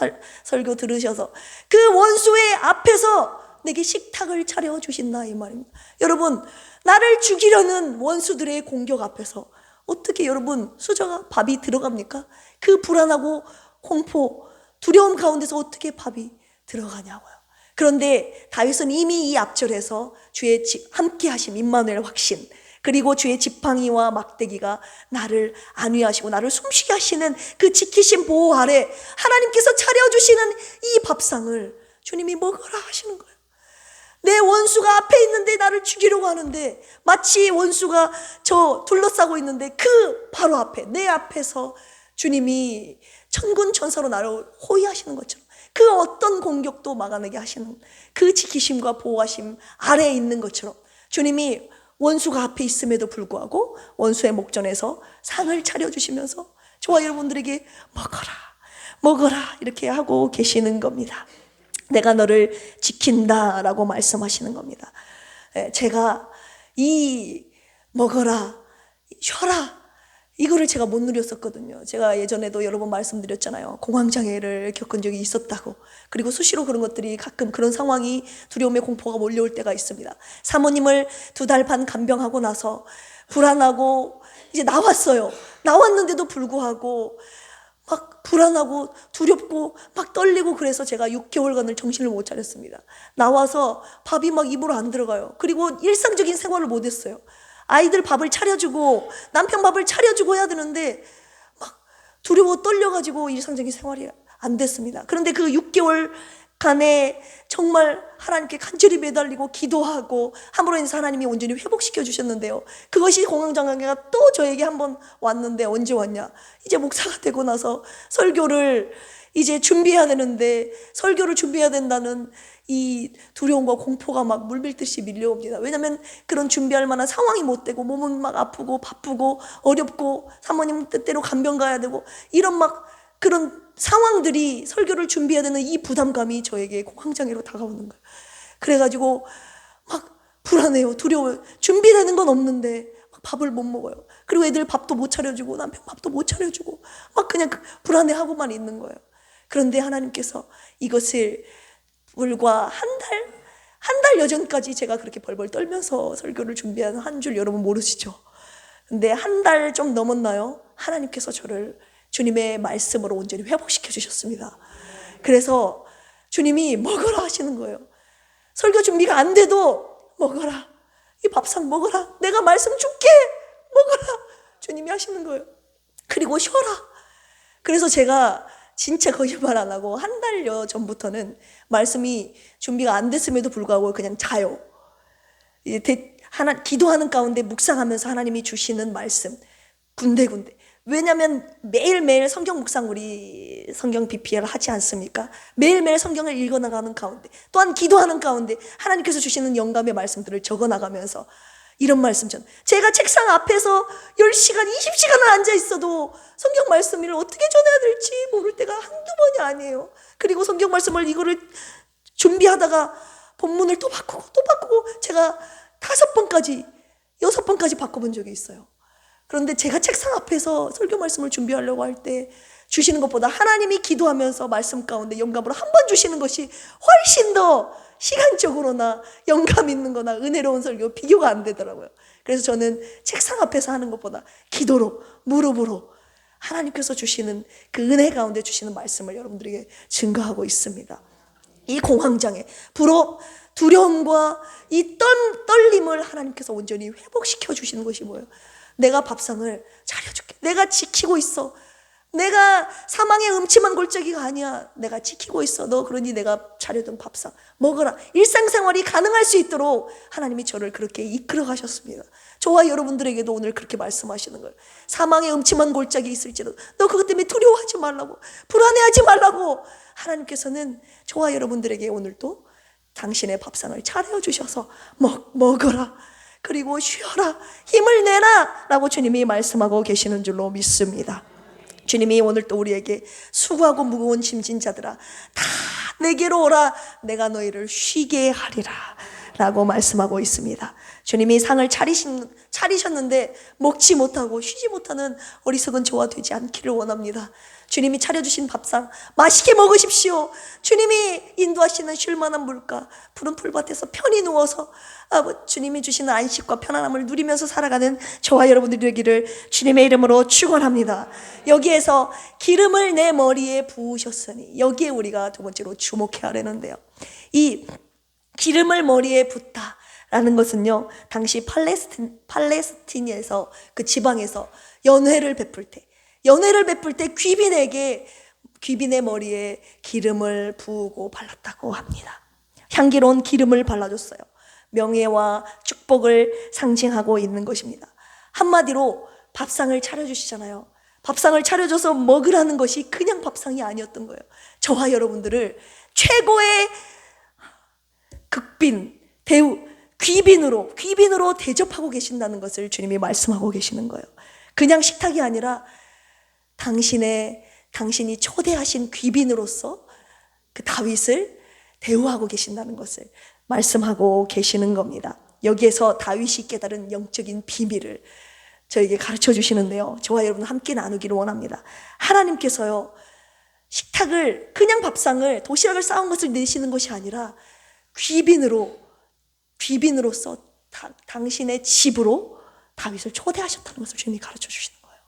설교 들으셔서 그 원수의 앞에서 내게 식탁을 차려주신다 이 말입니다. 여러분, 나를 죽이려는 원수들의 공격 앞에서 어떻게 여러분 수저가 밥이 들어갑니까? 그 불안하고 공포, 두려움 가운데서 어떻게 밥이 들어가냐고요. 그런데 다윗은 이미 이 앞절에서 주의 함께 하심, 임마누엘 확신, 그리고 주의 지팡이와 막대기가 나를 안위하시고 나를 숨쉬게 하시는 그 지키신 보호 아래 하나님께서 차려주시는 이 밥상을 주님이 먹으라 하시는 거예요. 내 원수가 앞에 있는데 나를 죽이려고 하는데, 마치 원수가 저 둘러싸고 있는데 그 바로 앞에, 내 앞에서 주님이 천군 천사로 나를 호위하시는 것처럼 그 어떤 공격도 막아내게 하시는 그 지키심과 보호하심 아래에 있는 것처럼 주님이 원수가 앞에 있음에도 불구하고 원수의 목전에서 상을 차려주시면서 저와 여러분들에게 먹어라 이렇게 하고 계시는 겁니다. 내가 너를 지킨다라고 말씀하시는 겁니다. 제가 이 먹어라, 쉬어라, 이거를 제가 못 누렸었거든요. 제가 예전에도 여러 번 말씀드렸잖아요. 공황장애를 겪은 적이 있었다고. 그리고 수시로 그런 것들이 가끔 그런 상황이 두려움의 공포가 몰려올 때가 있습니다. 사모님을 2달 반 간병하고 나서 불안하고 이제 나왔어요. 나왔는데도 불구하고 막 불안하고 두렵고 막 떨리고, 그래서 제가 6개월간을 정신을 못 차렸습니다. 나와서 밥이 막 입으로 안 들어가요. 그리고 일상적인 생활을 못 했어요. 아이들 밥을 차려주고 남편 밥을 차려주고 해야 되는데 막 두려워 떨려가지고 일상적인 생활이 안 됐습니다. 그런데 그 6개월간에 정말 하나님께 간절히 매달리고 기도하고 함으로 인해서 하나님이 온전히 회복시켜 주셨는데요. 그것이 공황장애가 또 저에게 한번 왔는데, 언제 왔냐? 이제 목사가 되고 나서 설교를 이제 준비해야 되는데, 설교를 준비해야 된다는 이 두려움과 공포가 막 물밀듯이 밀려옵니다. 왜냐하면 그런 준비할 만한 상황이 못 되고, 몸은 막 아프고 바쁘고 어렵고 사모님 뜻대로 간병 가야 되고, 이런 막 그런 상황들이, 설교를 준비해야 되는 이 부담감이 저에게 공황장애로 다가오는 거예요. 그래가지고 막 불안해요. 두려워요. 준비되는 건 없는데 막 밥을 못 먹어요. 그리고 애들 밥도 못 차려주고 남편 밥도 못 차려주고 막 그냥 불안해하고만 있는 거예요. 그런데 하나님께서 이것을 불과 한 달 여전까지 제가 그렇게 벌벌 떨면서 설교를 준비한 한 줄 여러분 모르시죠? 근데 한 달 좀 넘었나요? 하나님께서 저를 주님의 말씀으로 온전히 회복시켜 주셨습니다. 그래서 주님이 먹어라 하시는 거예요. 설교 준비가 안 돼도 먹어라, 이 밥상 먹어라, 내가 말씀 줄게, 먹어라, 주님이 하시는 거예요. 그리고 쉬어라. 그래서 제가 진짜 거짓말 안 하고 한 달여 전부터는 말씀이 준비가 안 됐음에도 불구하고 그냥 자요. 기도하는 가운데 묵상하면서 하나님이 주시는 말씀 군데군데. 왜냐하면 매일매일 성경 묵상, 우리 성경 BPL 하지 않습니까? 매일매일 성경을 읽어나가는 가운데, 또한 기도하는 가운데 하나님께서 주시는 영감의 말씀들을 적어나가면서 이런 말씀, 제가 책상 앞에서 10시간, 20시간을 앉아있어도 성경 말씀을 어떻게 전해야 될지 모를 때가 한두 번이 아니에요. 그리고 성경 말씀을 이거를 준비하다가 본문을 또 바꾸고 제가 5번까지 6번까지 바꿔본 적이 있어요. 그런데 제가 책상 앞에서 설교 말씀을 준비하려고 할 때 주시는 것보다 하나님이 기도하면서 말씀 가운데 영감으로 한 번 주시는 것이 훨씬 더 시간적으로나 영감 있는 거나 은혜로운 설교 비교가 안 되더라고요. 그래서 저는 책상 앞에서 하는 것보다 기도로, 무릎으로 하나님께서 주시는 그 은혜 가운데 주시는 말씀을 여러분들에게 증거하고 있습니다. 이 공황장애, 두려움과 이 떨림을 하나님께서 온전히 회복시켜 주시는 것이 뭐예요? 내가 밥상을 차려줄게. 내가 지키고 있어. 내가 사망의 음침한 골짜기가 아니야. 내가 지키고 있어. 너 그러니 내가 차려둔 밥상 먹어라. 일상생활이 가능할 수 있도록 하나님이 저를 그렇게 이끌어 가셨습니다. 저와 여러분들에게도 오늘 그렇게 말씀하시는 거예요. 사망의 음침한 골짜기 있을지라도 너 그것 때문에 두려워하지 말라고, 불안해하지 말라고. 하나님께서는 저와 여러분들에게 오늘도 당신의 밥상을 차려주셔서 먹어라. 그리고 쉬어라, 힘을 내라 라고 주님이 말씀하고 계시는 줄로 믿습니다. 주님이 오늘 또 우리에게 수고하고 무거운 짐진 자들아 다 내게로 오라, 내가 너희를 쉬게 하리라 라고 말씀하고 있습니다. 주님이 상을 차리셨는데 먹지 못하고 쉬지 못하는 어리석은 저와 되지 않기를 원합니다. 주님이 차려주신 밥상 맛있게 먹으십시오. 주님이 인도하시는 쉴만한 물가, 푸른 풀밭에서 편히 누워서 주님이 주시는 안식과 편안함을 누리면서 살아가는 저와 여러분들이 되기를 주님의 이름으로 축원합니다. 여기에서 기름을 내 머리에 부으셨으니, 여기에 우리가 두 번째로 주목해야 하려는데요, 이 기름을 머리에 붓다 라는 것은요, 당시 팔레스틴에서 그 지방에서 연회를 베풀 때 귀빈의 머리에 기름을 부으고 발랐다고 합니다. 향기로운 기름을 발라줬어요. 명예와 축복을 상징하고 있는 것입니다. 한마디로 밥상을 차려주시잖아요. 밥상을 차려줘서 먹으라는 것이 그냥 밥상이 아니었던 거예요. 저와 여러분들을 최고의 극빈, 귀빈으로 대접하고 계신다는 것을 주님이 말씀하고 계시는 거예요. 그냥 식탁이 아니라 당신이 초대하신 귀빈으로서 그 다윗을 대우하고 계신다는 것을 말씀하고 계시는 겁니다. 여기에서 다윗이 깨달은 영적인 비밀을 저에게 가르쳐 주시는데요, 저와 여러분 함께 나누기를 원합니다. 하나님께서요, 식탁을, 그냥 밥상을, 도시락을 쌓은 것을 내시는 것이 아니라 귀빈으로서 당신의 집으로 다윗을 초대하셨다는 것을 주님이 가르쳐 주시는 거예요.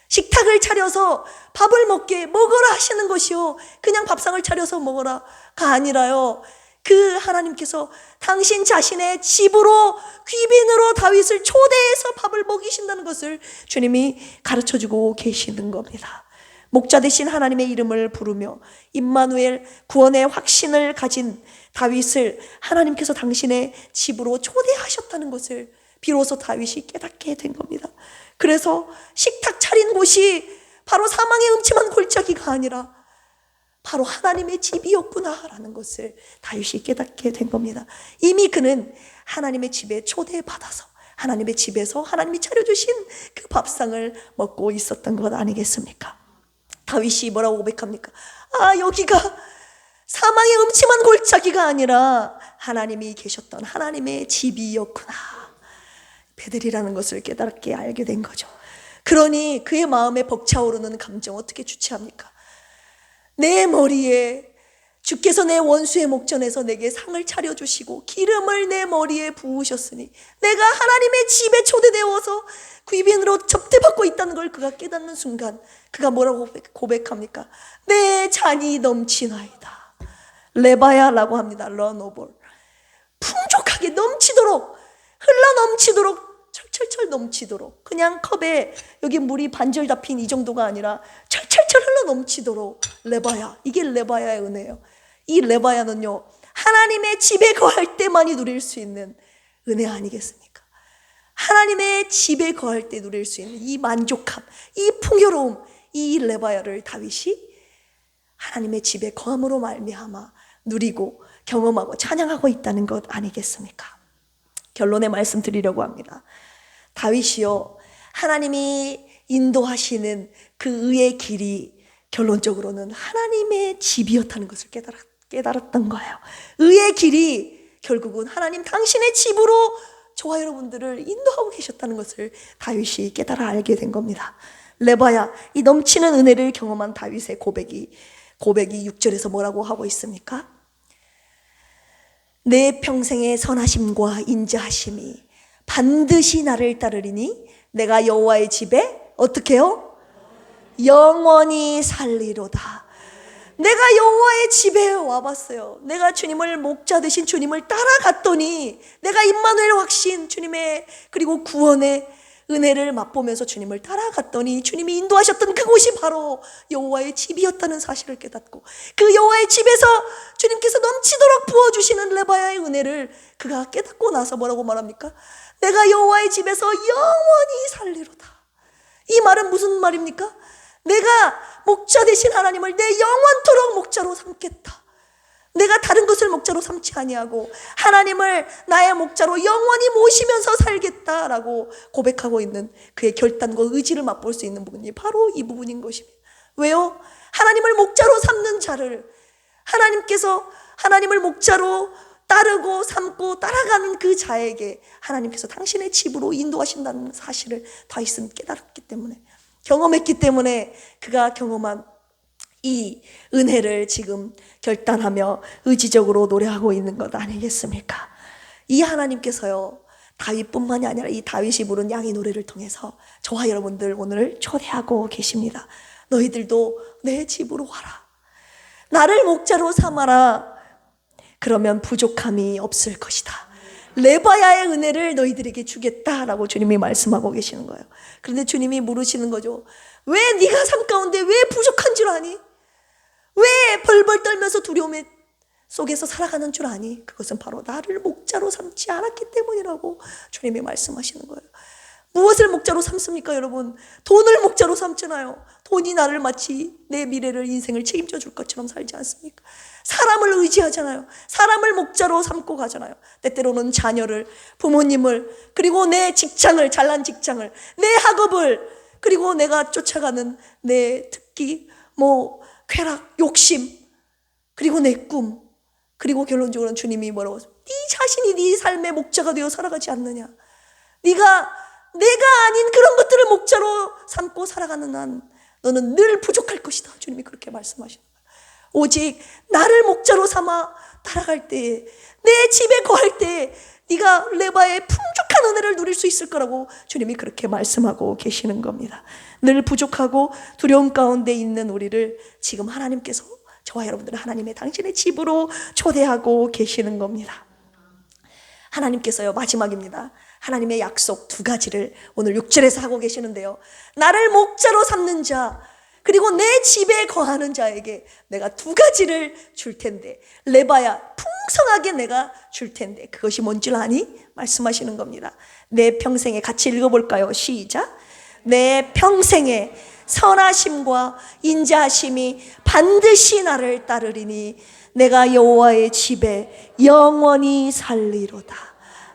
식탁을 차려서 밥을 먹어라 하시는 것이요, 그냥 밥상을 차려서 먹어라가 아니라요, 그 하나님께서 당신 자신의 집으로 귀빈으로 다윗을 초대해서 밥을 먹이신다는 것을 주님이 가르쳐주고 계시는 겁니다. 목자 되신 하나님의 이름을 부르며 임마누엘, 구원의 확신을 가진 다윗을 하나님께서 당신의 집으로 초대하셨다는 것을 비로소 다윗이 깨닫게 된 겁니다. 그래서 식탁 차린 곳이 바로 사망의 음침한 골짜기가 아니라 바로 하나님의 집이었구나라는 것을 다윗이 깨닫게 된 겁니다. 이미 그는 하나님의 집에 초대받아서 하나님의 집에서 하나님이 차려주신 그 밥상을 먹고 있었던 것 아니겠습니까? 다윗이 뭐라고 고백합니까? 여기가 사망의 음침한 골짜기가 아니라 하나님이 계셨던 하나님의 집이었구나, 베들이라는 것을 깨닫게 알게 된 거죠. 그러니 그의 마음에 벅차오르는 감정 어떻게 주체합니까? 내 머리에 주께서 내 원수의 목전에서 내게 상을 차려주시고 기름을 내 머리에 부으셨으니 내가 하나님의 집에 초대되어서 귀빈으로 접대받고 있다는 걸 그가 깨닫는 순간 그가 뭐라고 고백합니까? 내 잔이 넘치나이다. 레바야라고 합니다. 런오볼, 풍족하게 넘치도록, 흘러 넘치도록, 철철철 넘치도록, 그냥 컵에 여기 물이 반절 잡힌 이 정도가 아니라 철철철 흘러 넘치도록. 레바야, 이게 레바야의 은혜예요. 이 레바야는요, 하나님의 집에 거할 때만이 누릴 수 있는 은혜 아니겠습니까? 하나님의 집에 거할 때 누릴 수 있는 이 만족함, 이 풍요로움, 이 레바야를 다윗이 하나님의 집에 거함으로 말미암아 누리고 경험하고 찬양하고 있다는 것 아니겠습니까? 결론의 말씀 드리려고 합니다. 다윗이요, 하나님이 인도하시는 그 의의 길이 결론적으로는 하나님의 집이었다는 것을 깨달았던 거예요. 의의 길이 결국은 하나님 당신의 집으로 저와 여러분들을 인도하고 계셨다는 것을 다윗이 깨달아 알게 된 겁니다. 레바야, 이 넘치는 은혜를 경험한 다윗의 고백이 6절에서 뭐라고 하고 있습니까? 내 평생의 선하심과 인자하심이 반드시 나를 따르리니 내가 여호와의 집에 어떻게 해요? 영원히 살리로다. 내가 여호와의 집에 와봤어요. 내가 주님을, 목자 되신 주님을 따라갔더니 내가 임마누엘 확신, 주님의 그리고 구원의 은혜를 맛보면서 주님을 따라갔더니 주님이 인도하셨던 그곳이 바로 여호와의 집이었다는 사실을 깨닫고, 그 여호와의 집에서 주님께서 넘치도록 부어주시는 레바야의 은혜를 그가 깨닫고 나서 뭐라고 말합니까? 내가 여호와의 집에서 영원히 살리로다. 이 말은 무슨 말입니까? 내가 목자 되신 하나님을 내 영원토록 목자로 삼겠다. 내가 다른 것을 목자로 삼지 아니하고 하나님을 나의 목자로 영원히 모시면서 살겠다라고 고백하고 있는 그의 결단과 의지를 맛볼 수 있는 부분이 바로 이 부분인 것입니다. 왜요? 하나님을 목자로 삼는 자를, 하나님께서 하나님을 목자로 따르고 삼고 따라가는 그 자에게 하나님께서 당신의 집으로 인도하신다는 사실을 다윗은 깨달았기 때문에, 경험했기 때문에 그가 경험한 이 은혜를 지금 결단하며 의지적으로 노래하고 있는 것 아니겠습니까? 이 하나님께서요, 다윗뿐만이 아니라 이 다윗이 부른 양의 노래를 통해서 저와 여러분들 오늘 초대하고 계십니다. 너희들도 내 집으로 와라. 나를 목자로 삼아라. 그러면 부족함이 없을 것이다. 레바야의 은혜를 너희들에게 주겠다라고 주님이 말씀하고 계시는 거예요. 그런데 주님이 물으시는 거죠. 왜 네가 삶 가운데 왜 부족한 줄 아니? 왜 벌벌 떨면서 두려움 속에서 살아가는 줄 아니? 그것은 바로 나를 목자로 삼지 않았기 때문이라고 주님이 말씀하시는 거예요. 무엇을 목자로 삼습니까, 여러분? 돈을 목자로 삼잖아요. 돈이 나를 마치 내 미래를, 인생을 책임져 줄 것처럼 살지 않습니까? 사람을 의지하잖아요. 사람을 목자로 삼고 가잖아요. 때때로는 자녀를, 부모님을, 그리고 내 직장을, 잘난 직장을, 내 학업을, 그리고 내가 쫓아가는 내 특기, 쾌락, 욕심, 그리고 내 꿈, 그리고 결론적으로는 주님이 뭐라고 하세요? 네 자신이 네 삶의 목자가 되어 살아가지 않느냐? 내가 아닌 그런 것들을 목자로 삼고 살아가는 한 너는 늘 부족할 것이다. 주님이 그렇게 말씀하시는 거예요. 오직 나를 목자로 삼아 따라갈 때에, 내 집에 거할 때에 네가 레바의 풍족한 은혜를 누릴 수 있을 거라고 주님이 그렇게 말씀하고 계시는 겁니다. 늘 부족하고 두려움 가운데 있는 우리를 지금 하나님께서 저와 여러분들은 하나님의 당신의 집으로 초대하고 계시는 겁니다. 하나님께서요, 마지막입니다. 하나님의 약속 두 가지를 오늘 6절에서 하고 계시는데요. 나를 목자로 삼는 자, 그리고 내 집에 거하는 자에게 내가 두 가지를 줄 텐데, 레바야, 풍성하게 내가 줄 텐데 그것이 뭔 줄 아니? 말씀하시는 겁니다. 내 평생에, 같이 읽어볼까요? 시작. 내 평생에 선하심과 인자하심이 반드시 나를 따르리니 내가 여호와의 집에 영원히 살리로다.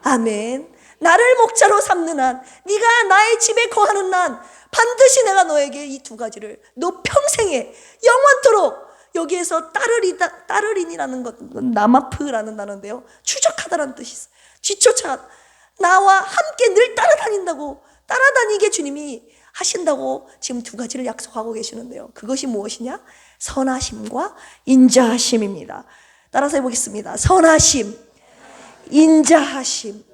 아멘. 나를 목자로 삼는 한, 네가 나의 집에 거하는 한 반드시 내가 너에게 이 두 가지를, 너 평생에 영원토록, 여기에서 따르리니라는 것, 나마프라는 단어인데요, 추적하다라는 뜻이 있어요. 뒤쫓아 나와 함께 늘 따라다니게 주님이 하신다고 지금 두 가지를 약속하고 계시는데요. 그것이 무엇이냐? 선하심과 인자하심입니다. 따라서 해보겠습니다. 선하심, 인자하심.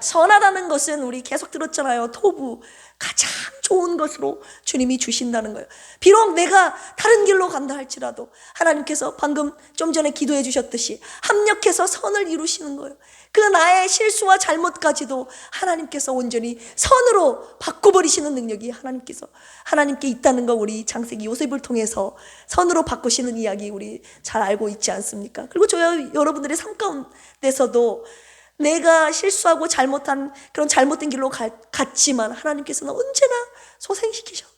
선하다는 것은 우리 계속 들었잖아요. 토부, 가장 좋은 것으로 주님이 주신다는 거예요. 비록 내가 다른 길로 간다 할지라도 하나님께서 방금 좀 전에 기도해 주셨듯이 합력해서 선을 이루시는 거예요. 그 나의 실수와 잘못까지도 하나님께서 온전히 선으로 바꿔버리시는 능력이 하나님께 있다는 거, 우리 창세기 요셉을 통해서 선으로 바꾸시는 이야기 우리 잘 알고 있지 않습니까? 그리고 여러분들의 삶 가운데서도 내가 실수하고 잘못한 그런 잘못된 길로 갔지만 하나님께서는 언제나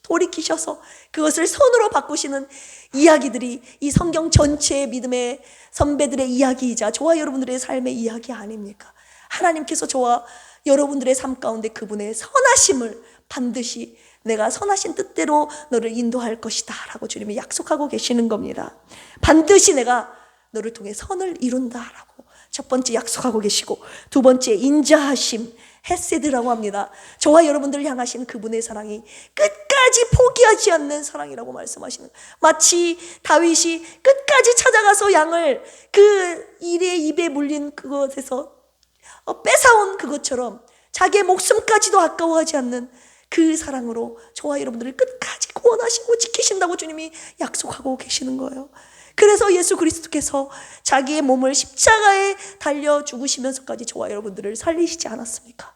돌이키셔서 그것을 선으로 바꾸시는 이야기들이 이 성경 전체의 믿음의 선배들의 이야기이자 저와 여러분들의 삶의 이야기 아닙니까? 하나님께서 저와 여러분들의 삶 가운데 그분의 선하심을 반드시 내가 선하신 뜻대로 너를 인도할 것이다 라고 주님이 약속하고 계시는 겁니다. 반드시 내가 너를 통해 선을 이룬다 라고 첫 번째 약속하고 계시고, 두 번째 인자하심, 헤세드라고 합니다. 저와 여러분들을 향하신 그분의 사랑이 끝까지 포기하지 않는 사랑이라고 말씀하시는, 마치 다윗이 끝까지 찾아가서 양을 그 일의 입에 물린 그것에서 뺏어온 그것처럼 자기의 목숨까지도 아까워하지 않는 그 사랑으로 저와 여러분들을 끝까지 구원하시고 지키신다고 주님이 약속하고 계시는 거예요. 그래서 예수 그리스도께서 자기의 몸을 십자가에 달려 죽으시면서까지 저와 여러분들을 살리시지 않았습니까?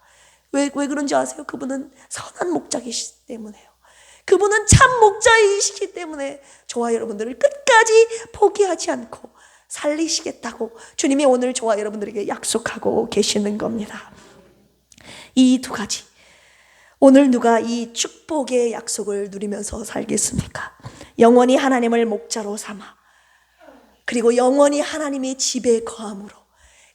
왜 그런지 아세요? 그분은 선한 목자이시기 때문에요. 그분은 참 목자이시기 때문에 저와 여러분들을 끝까지 포기하지 않고 살리시겠다고 주님이 오늘 저와 여러분들에게 약속하고 계시는 겁니다. 이 두 가지, 오늘 누가 이 축복의 약속을 누리면서 살겠습니까? 영원히 하나님을 목자로 삼아 그리고 영원히 하나님의 집에 거함으로,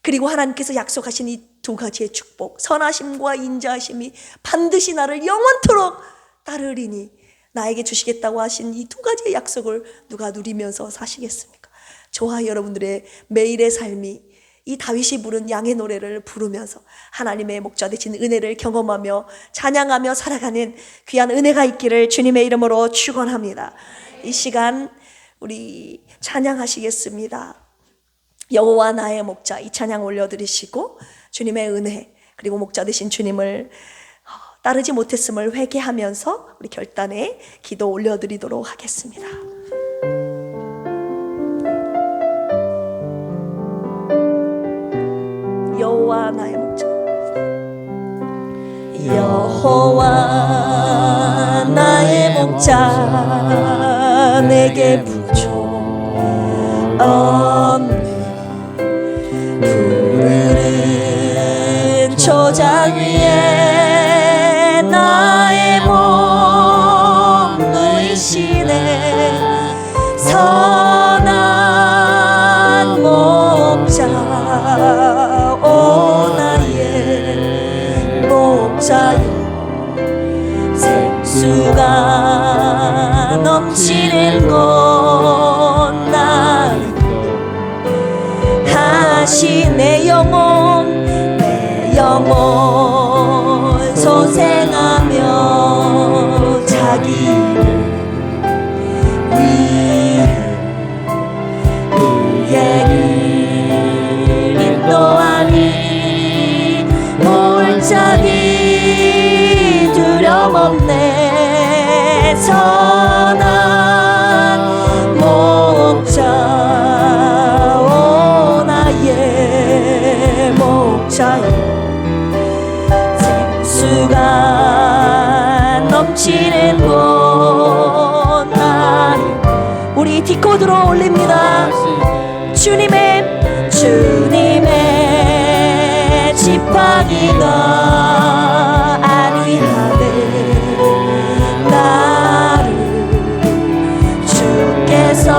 그리고 하나님께서 약속하신 이 두 가지의 축복, 선하심과 인자하심이 반드시 나를 영원토록 따르리니, 나에게 주시겠다고 하신 이 두 가지의 약속을 누가 누리면서 사시겠습니까? 저와 여러분들의 매일의 삶이 이 다윗이 부른 양의 노래를 부르면서 하나님의 목자 되신 은혜를 경험하며 찬양하며 살아가는 귀한 은혜가 있기를 주님의 이름으로 축원합니다. 이 시간 우리 찬양하시겠습니다. 여호와 나의 목자, 이 찬양 올려드리시고 주님의 은혜, 그리고 목자 되신 주님을 따르지 못했음을 회개하면서 우리 결단에 기도 올려드리도록 하겠습니다. 여호와 나의 목자, 여호와 나의 목자, 내게 부족 없네. 푸른 초장 위에 나의 몸 누이시네. 선한 목자, 오 나의 목자여, 생수가 넘치는 곳 나를 다시 내 영혼 소생하며 자기를 위해 의의 길 인도하니, 몰짝이 두려움 없네. 선한 목자, 오 나의 목자여, 생수가 넘치는 곳 나를, 우리 디코드로 올립니다. 주님의 지팡이가 안위하네. 나를 주께서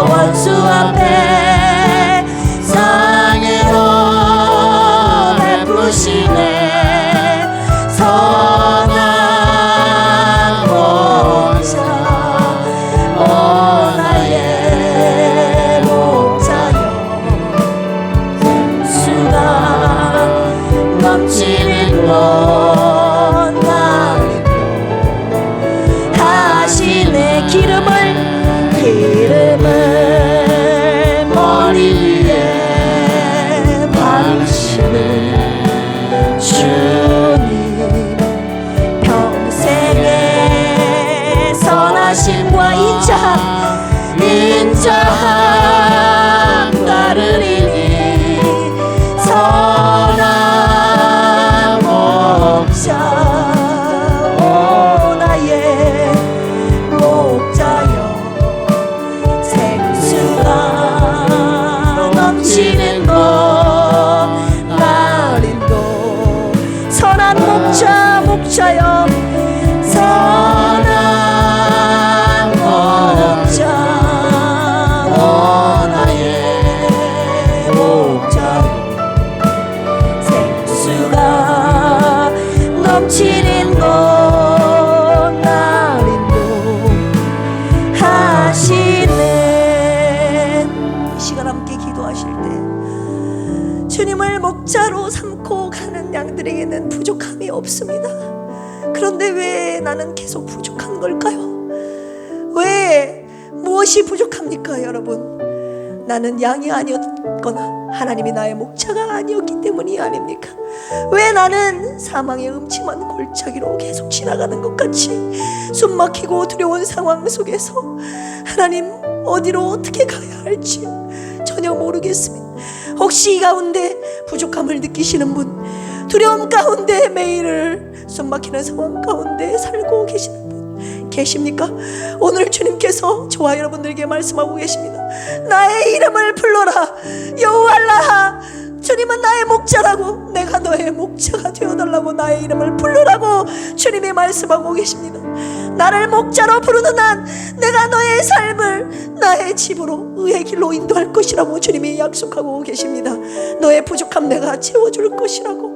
원수 앞에 상으로 베푸시네. 선한 목자, 오 나의 목자여, 생수가 넘치는 곳 나를 다시 내 기름을 머리 위에 바르시는 주님, 평생의 선하심과 인자함 따르리니. 선한 목자, 오 나의 목자여, 생수가 넘치는 곳 날 인도. 선한 목자여, 선한 목자, 오 나의 목자여, 생수가 넘치는 곳 날 인도하시네. 이 시간 함께 기도하실 때 주님을 목자로 삼고 가는 양들에게는 부족함이 없습니다. 그런데 왜 나는 계속 부족한 걸까요? 왜, 무엇이 부족합니까 여러분? 나는 양이 아니었거나 하나님이 나의 목자가 아니었기 때문이 아닙니까? 왜 나는 사망의 음침한 골짜기로 계속 지나가는 것 같이 숨막히고 두려운 상황 속에서 하나님 어디로 어떻게 가야 할지 전혀 모르겠습니다. 혹시 이 가운데 부족함을 느끼시는 분, 두려움 가운데 매일을 숨막히는 상황 가운데 살고 계시는 분 계십니까? 오늘 주님께서 저와 여러분들에게 말씀하고 계십니다. 나의 이름을 불러라. 여호와라, 주님은 나의 목자 목자라고, 내가 너의 목자가 되어달라고 나의 이름을 부르라고 주님이 말씀하고 계십니다. 나를 목자로 부르는 한 내가 너의 삶을 나의 집으로 의의 길로 인도할 것이라고 주님이 약속하고 계십니다. 너의 부족함 내가 채워줄 것이라고.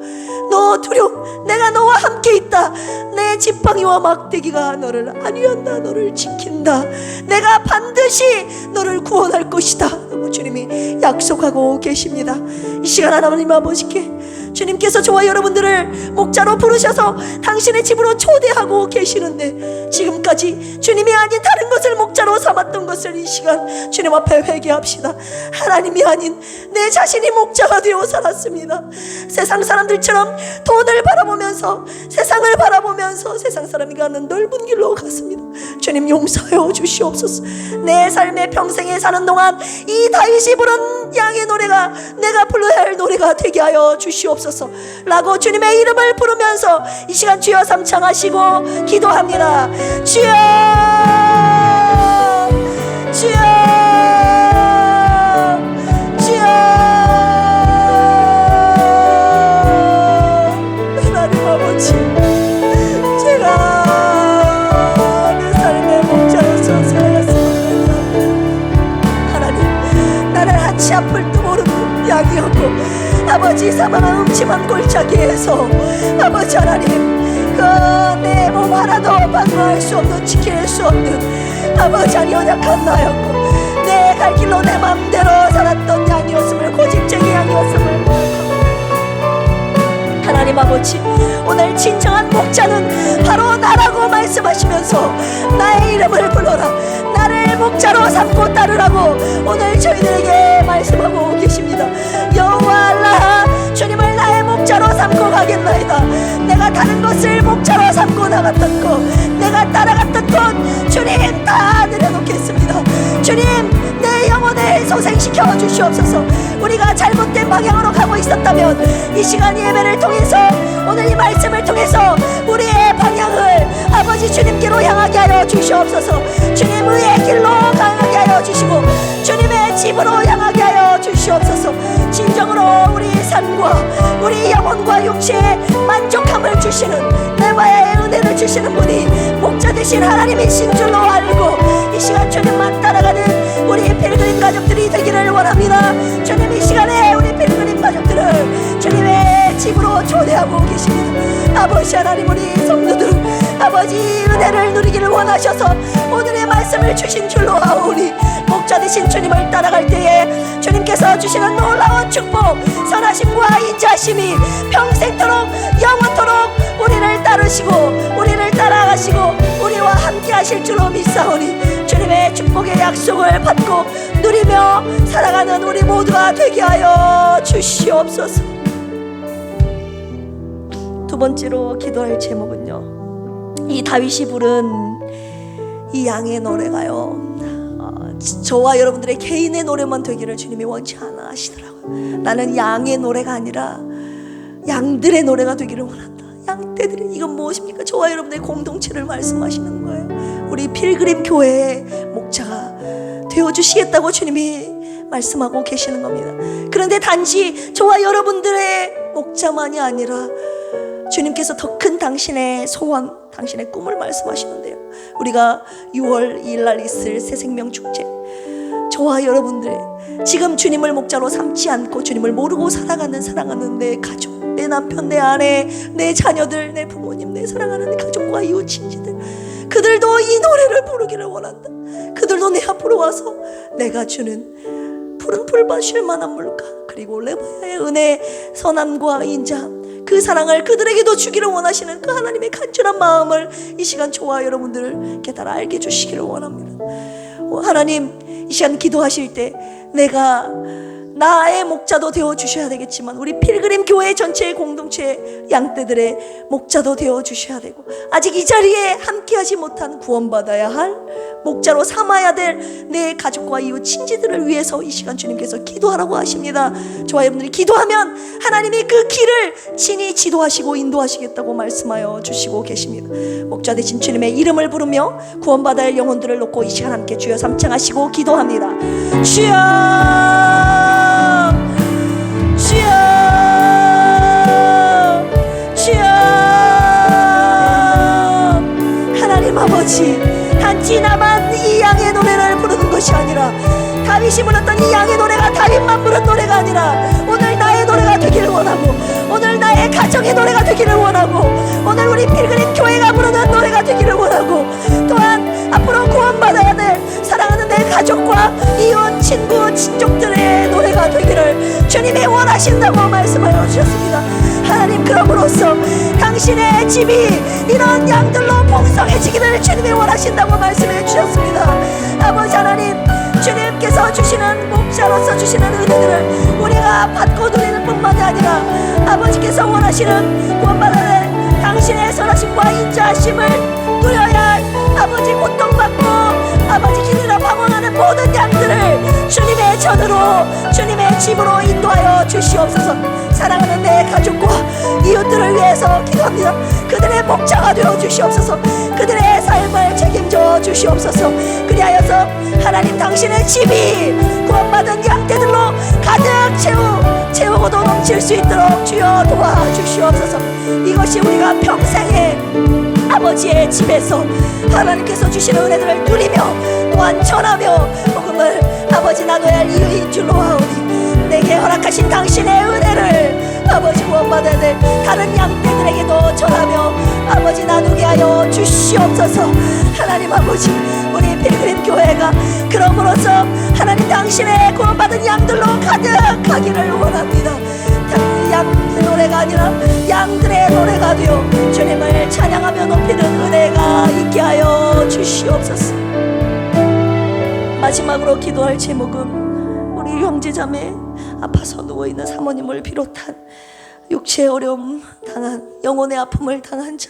너 두려움, 내가 너와 함께 있다. 내 지팡이와 막대기가 너를 안위한다. 너를 지킨다. 내가 반드시 너를 구원할 것이다 라고 주님이 약속하고 계십니다. 이 시간 하나님 아버지께 주님께서 저와 여러분들을 목자로 부르셔서 당신의 집으로 초대하고 계시는데, 지금까지 주님이 아닌 다른 것을 목자로 삼았던 것을 이 시간 주님 앞에 회개합시다. 하나님이 아닌 내 자신이 목자가 되어 살았습니다. 세상 사람들처럼 돈을 바라보면서, 세상을 바라보면서 세상 사람이 가는 넓은 길로 갔습니다. 주님 용서하여 주시옵소서. 내 삶의 평생에 사는 동안 이 다윗이 부른 양의 노래가 내가 불러야 할 노래가 되게 하여 주시옵소서 라고 주님의 이름을 부르면서 이 시간 주여 삼창하시고 기도합니다. 주여, 주여, 주여. 하나님 아버지, 제가 내 삶의 목자로서 살아갔습니다. 하나님, 나는 한치 앞을 도 모르는 양이었고, 아버지 사망한 음침한 골짜기에서 아버지 하나님, 그 내 몸 하나도 방어할 수 없는, 지킬 수 없는 아버지 연약한 나였고, 내 갈 길로 내 맘대로 살았던 양이었음을, 고집쟁이 양이었음을 하나님 아버지, 오늘 진정한 목자는 바로 나라고 말씀하시면서 나의 이름을 불러라, 나를 목자로 삼고 따르라고 오늘 저희들에게 말씀하고 계십니다. 여호와 알라, 주님을 나의 목자로 삼고 가겠나이다. 내가 다른 것을 목자로 삼고 나갔던 것, 내가 따라갔던 것 주님 다 내려놓겠습니다. 주님, 내 영혼을 소생시켜 주시옵소서. 우리가 잘못된 방향으로 가고 있었다면 이 시간 예배를 통해서, 오늘 이 말씀을 통해서 우리의 방향을 아버지 주님께로 향하게 하여 주시옵소서. 주님 의의 길로 강하게 하여 주시고 주님의 집으로 향하게 하여 주시옵소서. 진정으로 우리 삶과 우리 영혼과 육체에 만족함을 주시는, 내와의 은혜를 주시는 분이 목자 되신 하나님이신 줄로 알고 이 시간 주님만 따라가는 우리 필그림 가족들이 되기를 원합니다. 주님, 이 시간에 우리 필그림 가족들을 주님의 집으로 초대하고 계십니다. 아버지 하나님, 우리 성도들 아버지 은혜를 누리기를 원하셔서 오늘의 말씀을 주신 줄로 아오니, 목자 되신 주님을 따라갈 때에 주님께서 주시는 놀라운 축복, 선하심과 인자심이 평생토록 영원토록 우리를 따르시고 우리를 따라가시고 우리와 함께 하실 줄로 믿사오니, 주님의 축복의 약속을 받고 누리며 살아가는 우리 모두가 되게 하여 주시옵소서. 두 번째로 기도할 제목은요, 이 다윗이 부른 이 양의 노래가요, 저와 여러분들의 개인의 노래만 되기를 주님이 원치 않아 하시더라고요. 나는 양의 노래가 아니라 양들의 노래가 되기를 원한다. 양떼들의, 이건 무엇입니까? 저와 여러분의 공동체를 말씀하시는 거예요. 우리 필그림 교회의 목자가 되어주시겠다고 주님이 말씀하고 계시는 겁니다. 그런데 단지 저와 여러분들의 목자만이 아니라 주님께서 더 큰 당신의 소원, 당신의 꿈을 말씀하시는데요, 우리가 6월 2일 날 있을 새생명 축제, 저와 여러분들 지금 주님을 목자로 삼지 않고 주님을 모르고 살아가는, 사랑하는 내 가족, 내 남편, 내 아내, 내 자녀들, 내 부모님, 내 사랑하는 내 가족과 이웃 친지들, 그들도 이 노래를 부르기를 원한다. 그들도 내 앞으로 와서 내가 주는 푸른 풀밭 쉴만한 물가, 그리고 레바야의 은혜, 선함과 인자함, 그 사랑을 그들에게도 주기를 원하시는 그 하나님의 간절한 마음을 이 시간 저와 여러분들을 깨달아 알게 해주시기를 원합니다. 하나님, 이 시간 기도하실 때 내가 나의 목자도 되어주셔야 되겠지만 우리 필그림 교회 전체의 공동체 양떼들의 목자도 되어주셔야 되고, 아직 이 자리에 함께하지 못한 구원받아야 할 목자로 삼아야 될 내 가족과 이웃 친지들을 위해서 이 시간 주님께서 기도하라고 하십니다. 저와 여러분들이 기도하면 하나님이 그 길을 친히 지도하시고 인도하시겠다고 말씀하여 주시고 계십니다. 목자 되신 주님의 이름을 부르며 구원받아야 할 영혼들을 놓고 이 시간 함께 주여 삼창하시고 기도합니다. 주여, 주여, 오로지 나만 이 양의 노래를 부르는 것이 아니라 다윗이 불렀던 이 양의 노래가 다윗만 부른 노래가 아니라 오늘 나의 노래가 되기를 원하고 오늘 나의 가정의 노래가 되기를 원하고 오늘 우리 필그림 교회가 부르는 노래가 되기를 원하고 또한 앞으로 구원받아야 될 사랑하는 내 가족과 이웃 친구 친족들의 노래가 되기를 주님이 원하신다고 말씀하여 주셨습니다. 하나님, 그럼으로써 당신의 집이 이런 양들로 풍성해지기를 주님이 원하신다고 말씀해 주셨습니다. 아버지 하나님, 주님께서 주시는 목자로서 주시는 은혜들을 우리가 받고 누리는 뿐만이 아니라 아버지께서 원하시는 구원받아야 당신의 선하심과 인자하심을 누려야 할 아버지 고통받고 아버지 길이라 방황하는 모든 양들을 주님의 전으로 주님의 집으로 인도하여 주시옵소서. 사랑하는 내 가족과 이웃들을 위해서 기도합니다. 그들의 목자가 되어 주시옵소서. 그들의 삶을 책임져 주시옵소서. 그리하여서 하나님, 당신의 집이 구원받은 양떼들로 가득 채우고도 넘칠 수 있도록 주여 도와주시옵소서. 이것이 우리가 평생에 아버지의 집에서 하나님께서 주시는 은혜들을 누리며 또한 전하며 복음을 아버지 나눠야 할 이유인 줄로 아오니 내게 허락하신 당신의 은혜를 아버지 구원받아야 될 다른 양떼들에게도 전하며 아버지 나누게 하여 주시옵소서. 하나님 아버지, 우리 필그림 교회가 그럼으로써 하나님 당신의 구원받은 양들로 가득하기를 원합니다. 양 노래가 아니라 양들의 노래가 되어 주님을 찬양하며 높이는 은혜가 있게 하여 주시옵소서. 마지막으로 기도할 제목은 우리 형제자매 아파서 누워있는 사모님을 비롯한 육체의 어려움 당한 영혼의 아픔을 당한 자,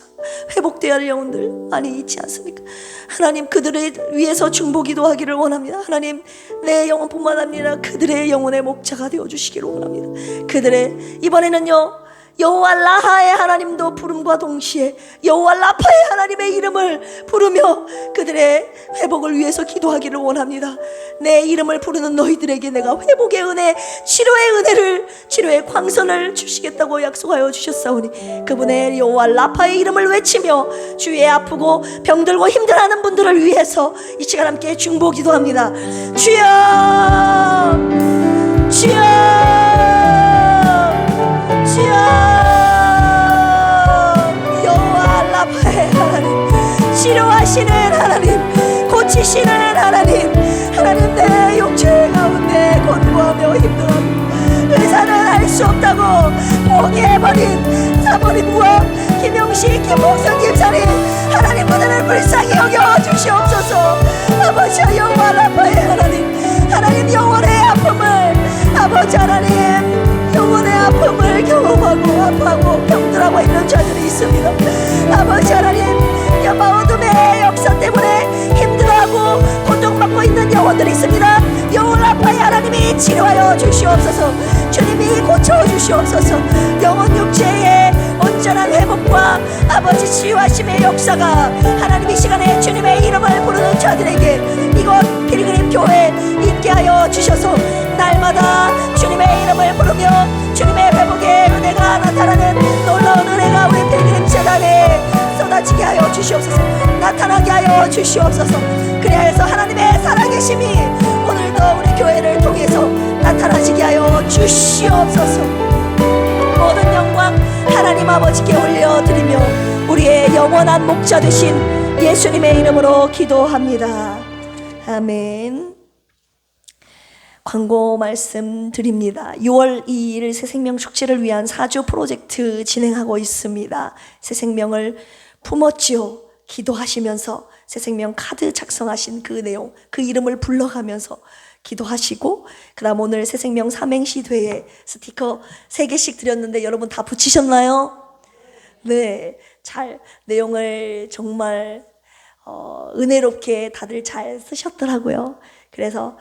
회복되어야 할 영혼들 많이 있지 않습니까? 하나님, 그들을 위해서 중보기도 하기를 원합니다. 하나님, 내 영혼뿐만 아니라 그들의 영혼의 목자가 되어주시기를 원합니다. 그들의 이번에는요 여호와 라하의 하나님도 부름과 동시에 여호와 라파의 하나님의 이름을 부르며 그들의 회복을 위해서 기도하기를 원합니다. 내 이름을 부르는 너희들에게 내가 회복의 은혜, 치료의 은혜를, 치료의 광선을 주시겠다고 약속하여 주셨사오니 그분의 여호와 라파의 이름을 외치며 주위에 아프고 병들고 힘들어하는 분들을 위해서 이 시간 함께 중보 기도합니다. 주여, 주여, 주여. 치료하시는 하나님, 고치시는 하나님, 하나님 내 육체 가운데 곤고하며 힘들어 의사는 할 수 없다고 포기해버린 사모님과 김영식, 김목선 집사님, 하나님 그들을 불쌍히 여겨주시옵소서. 아버지 여호와 라파의 하나님, 하나님 영혼의 아픔을 아버지 하나님 영혼의 아픔을 경험하고 아파하고 병들하고 있는 자들이 있습니다. 아버지 하나님, 영화 어둠의 역사 때문에 힘들어하고 고통받고 있는 영혼들이 있습니다. 영혼 아파의 하나님이 치료하여 주시옵소서. 주님이 고쳐주시옵소서. 영혼 육체의 온전한 회복과 아버지 치유하심의 역사가 하나님 이 시간에 주님의 이름을 부르는 자들에게 이곳 필그림 교회 있게 하여 주셔서 날마다 주님의 이름을 부르며 주님의 회복의 은혜가 나타나는 놀라운 은혜가 우리 필그림 재단에 쏟아지게 하여 주시옵소서. 나타나게 하여 주시옵소서. 그리하여서 하나님의 살아계심이 오늘도 우리 교회를 통해서 나타나지게 하여 주시옵소서. 모든 영광 하나님 아버지께 올려드리며 우리의 영원한 목자 되신 예수님의 이름으로 기도합니다. 아멘. 광고 말씀드립니다. 6월 2일 새생명 축제를 위한 4주 프로젝트 진행하고 있습니다. 새생명을 품었지요. 기도하시면서 새생명 카드 작성하신 그 내용, 그 이름을 불러가면서 기도하시고, 그 다음 오늘 새생명 삼행시 대회 스티커 3개씩 드렸는데 여러분 다 붙이셨나요? 네, 잘 내용을 정말 은혜롭게 다들 잘 쓰셨더라고요. 그래서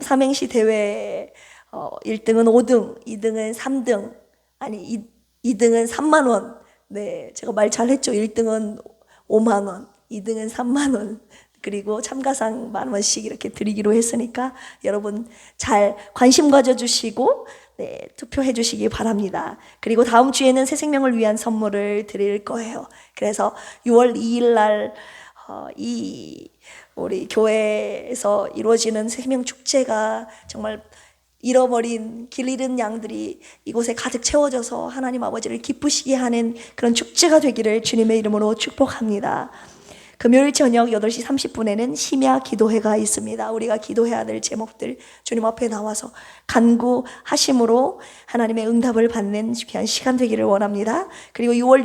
삼행시 대회 1등은 5등, 2등은 3등, 아니 2등은 3만 원. 네, 제가 말 잘했죠. 1등은 5만 원, 2등은 3만 원, 그리고 참가상 10,000원씩 이렇게 드리기로 했으니까 여러분 잘 관심 가져주시고 네, 투표해 주시기 바랍니다. 그리고 다음 주에는 새생명을 위한 선물을 드릴 거예요. 그래서 6월 2일 날 이 우리 교회에서 이루어지는 생명 축제가 정말 잃어버린 길 잃은 양들이 이곳에 가득 채워져서 하나님 아버지를 기쁘시게 하는 그런 축제가 되기를 주님의 이름으로 축복합니다. 금요일 저녁 8시 30분에는 심야 기도회가 있습니다. 우리가 기도해야 될 제목들 주님 앞에 나와서 간구하심으로 하나님의 응답을 받는 귀한 시간 되기를 원합니다. 그리고 6월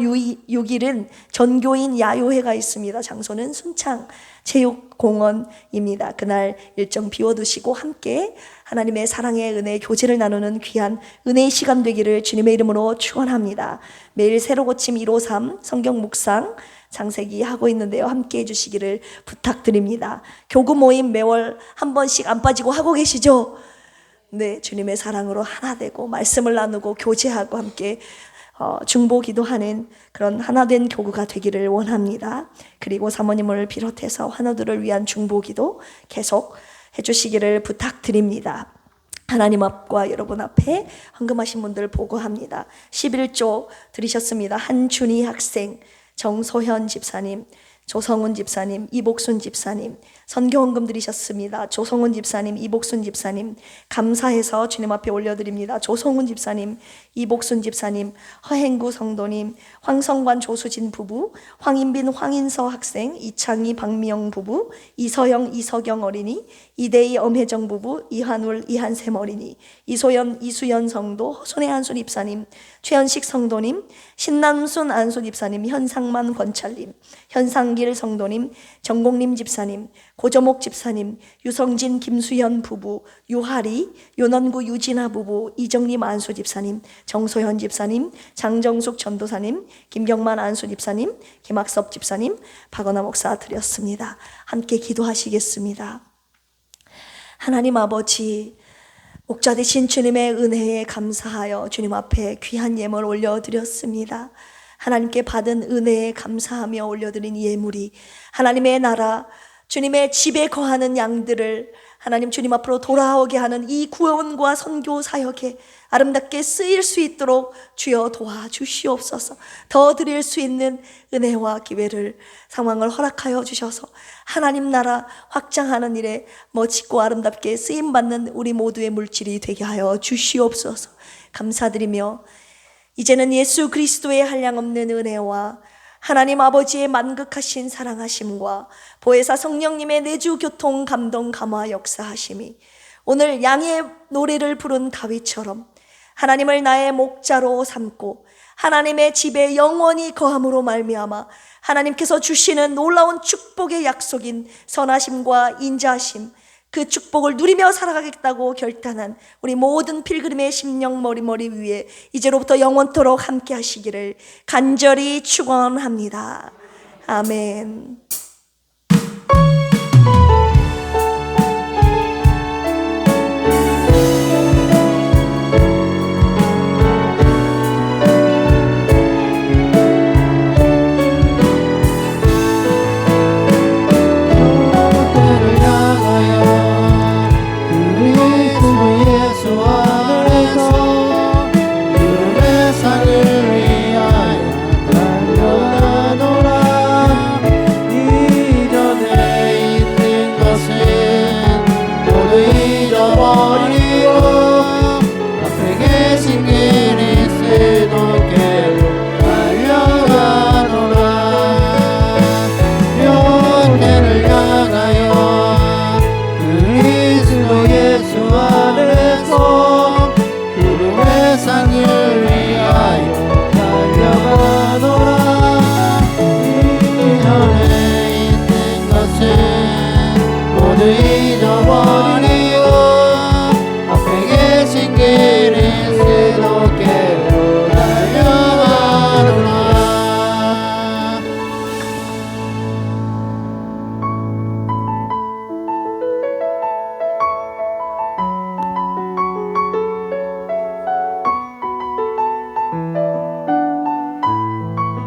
6일은 전교인 야유회가 있습니다. 장소는 순창 체육공원입니다. 그날 일정 비워두시고 함께 하나님의 사랑의 은혜 교제를 나누는 귀한 은혜의 시간 되기를 주님의 이름으로 축원합니다. 매일 새로 고침 153 성경 묵상 장세기 하고 있는데요. 함께 해주시기를 부탁드립니다. 교구 모임 매월 한 번씩 안 빠지고 하고 계시죠? 네, 주님의 사랑으로 하나 되고 말씀을 나누고 교제하고 함께 중보 기도하는 그런 하나된 교구가 되기를 원합니다. 그리고 사모님을 비롯해서 환우들을 위한 중보 기도 계속 해주시기를 부탁드립니다. 하나님 앞과 여러분 앞에 헌금하신 분들 보고합니다. 11조 드리셨습니다. 한준희 학생, 정소현 집사님, 조성훈 집사님, 이복순 집사님, 선교헌금 드리셨습니다. 조성훈 집사님, 이복순 집사님 감사해서 주님 앞에 올려드립니다. 조성훈 집사님, 이복순 집사님, 허행구 성도님, 황성관 조수진 부부, 황인빈 황인서 학생, 이창희 박미영 부부, 이서영 이서경 어린이, 이대희 엄혜정 부부, 이한울 이한샘 어린이, 이소연 이수연 성도, 손혜 한순 입사님, 최현식 성도님, 신남순 안순 입사님, 현상만 권찰님, 현상길 성도님, 정공림 집사님, 고저목 집사님, 유성진 김수현 부부, 유하리, 요넌구 유진아 부부, 이정림 안수 집사님, 정소현 집사님, 장정숙 전도사님, 김경만 안수 집사님, 김학섭 집사님, 박원아 목사 드렸습니다. 함께 기도하시겠습니다. 하나님 아버지, 목자 되신 주님의 은혜에 감사하여 주님 앞에 귀한 예물 올려드렸습니다. 하나님께 받은 은혜에 감사하며 올려드린 예물이 하나님의 나라 주님의 집에 거하는 양들을 하나님 주님 앞으로 돌아오게 하는 이 구원과 선교 사역에 아름답게 쓰일 수 있도록 주여 도와주시옵소서. 더 드릴 수 있는 은혜와 기회를 상황을 허락하여 주셔서 하나님 나라 확장하는 일에 멋지고 아름답게 쓰임받는 우리 모두의 물질이 되게 하여 주시옵소서. 감사드리며 이제는 예수 그리스도의 한량없는 은혜와 하나님 아버지의 만극하신 사랑하심과 보혜사 성령님의 내주 교통 감동 감화 역사하심이 오늘 양의 노래를 부른 다윗처럼 하나님을 나의 목자로 삼고 하나님의 집에 영원히 거함으로 말미암아 하나님께서 주시는 놀라운 축복의 약속인 선하심과 인자하심 그 축복을 누리며 살아가겠다고 결단한 우리 모든 필그림의 심령 머리머리 위에 이제로부터 영원토록 함께 하시기를 간절히 축원합니다. 아멘.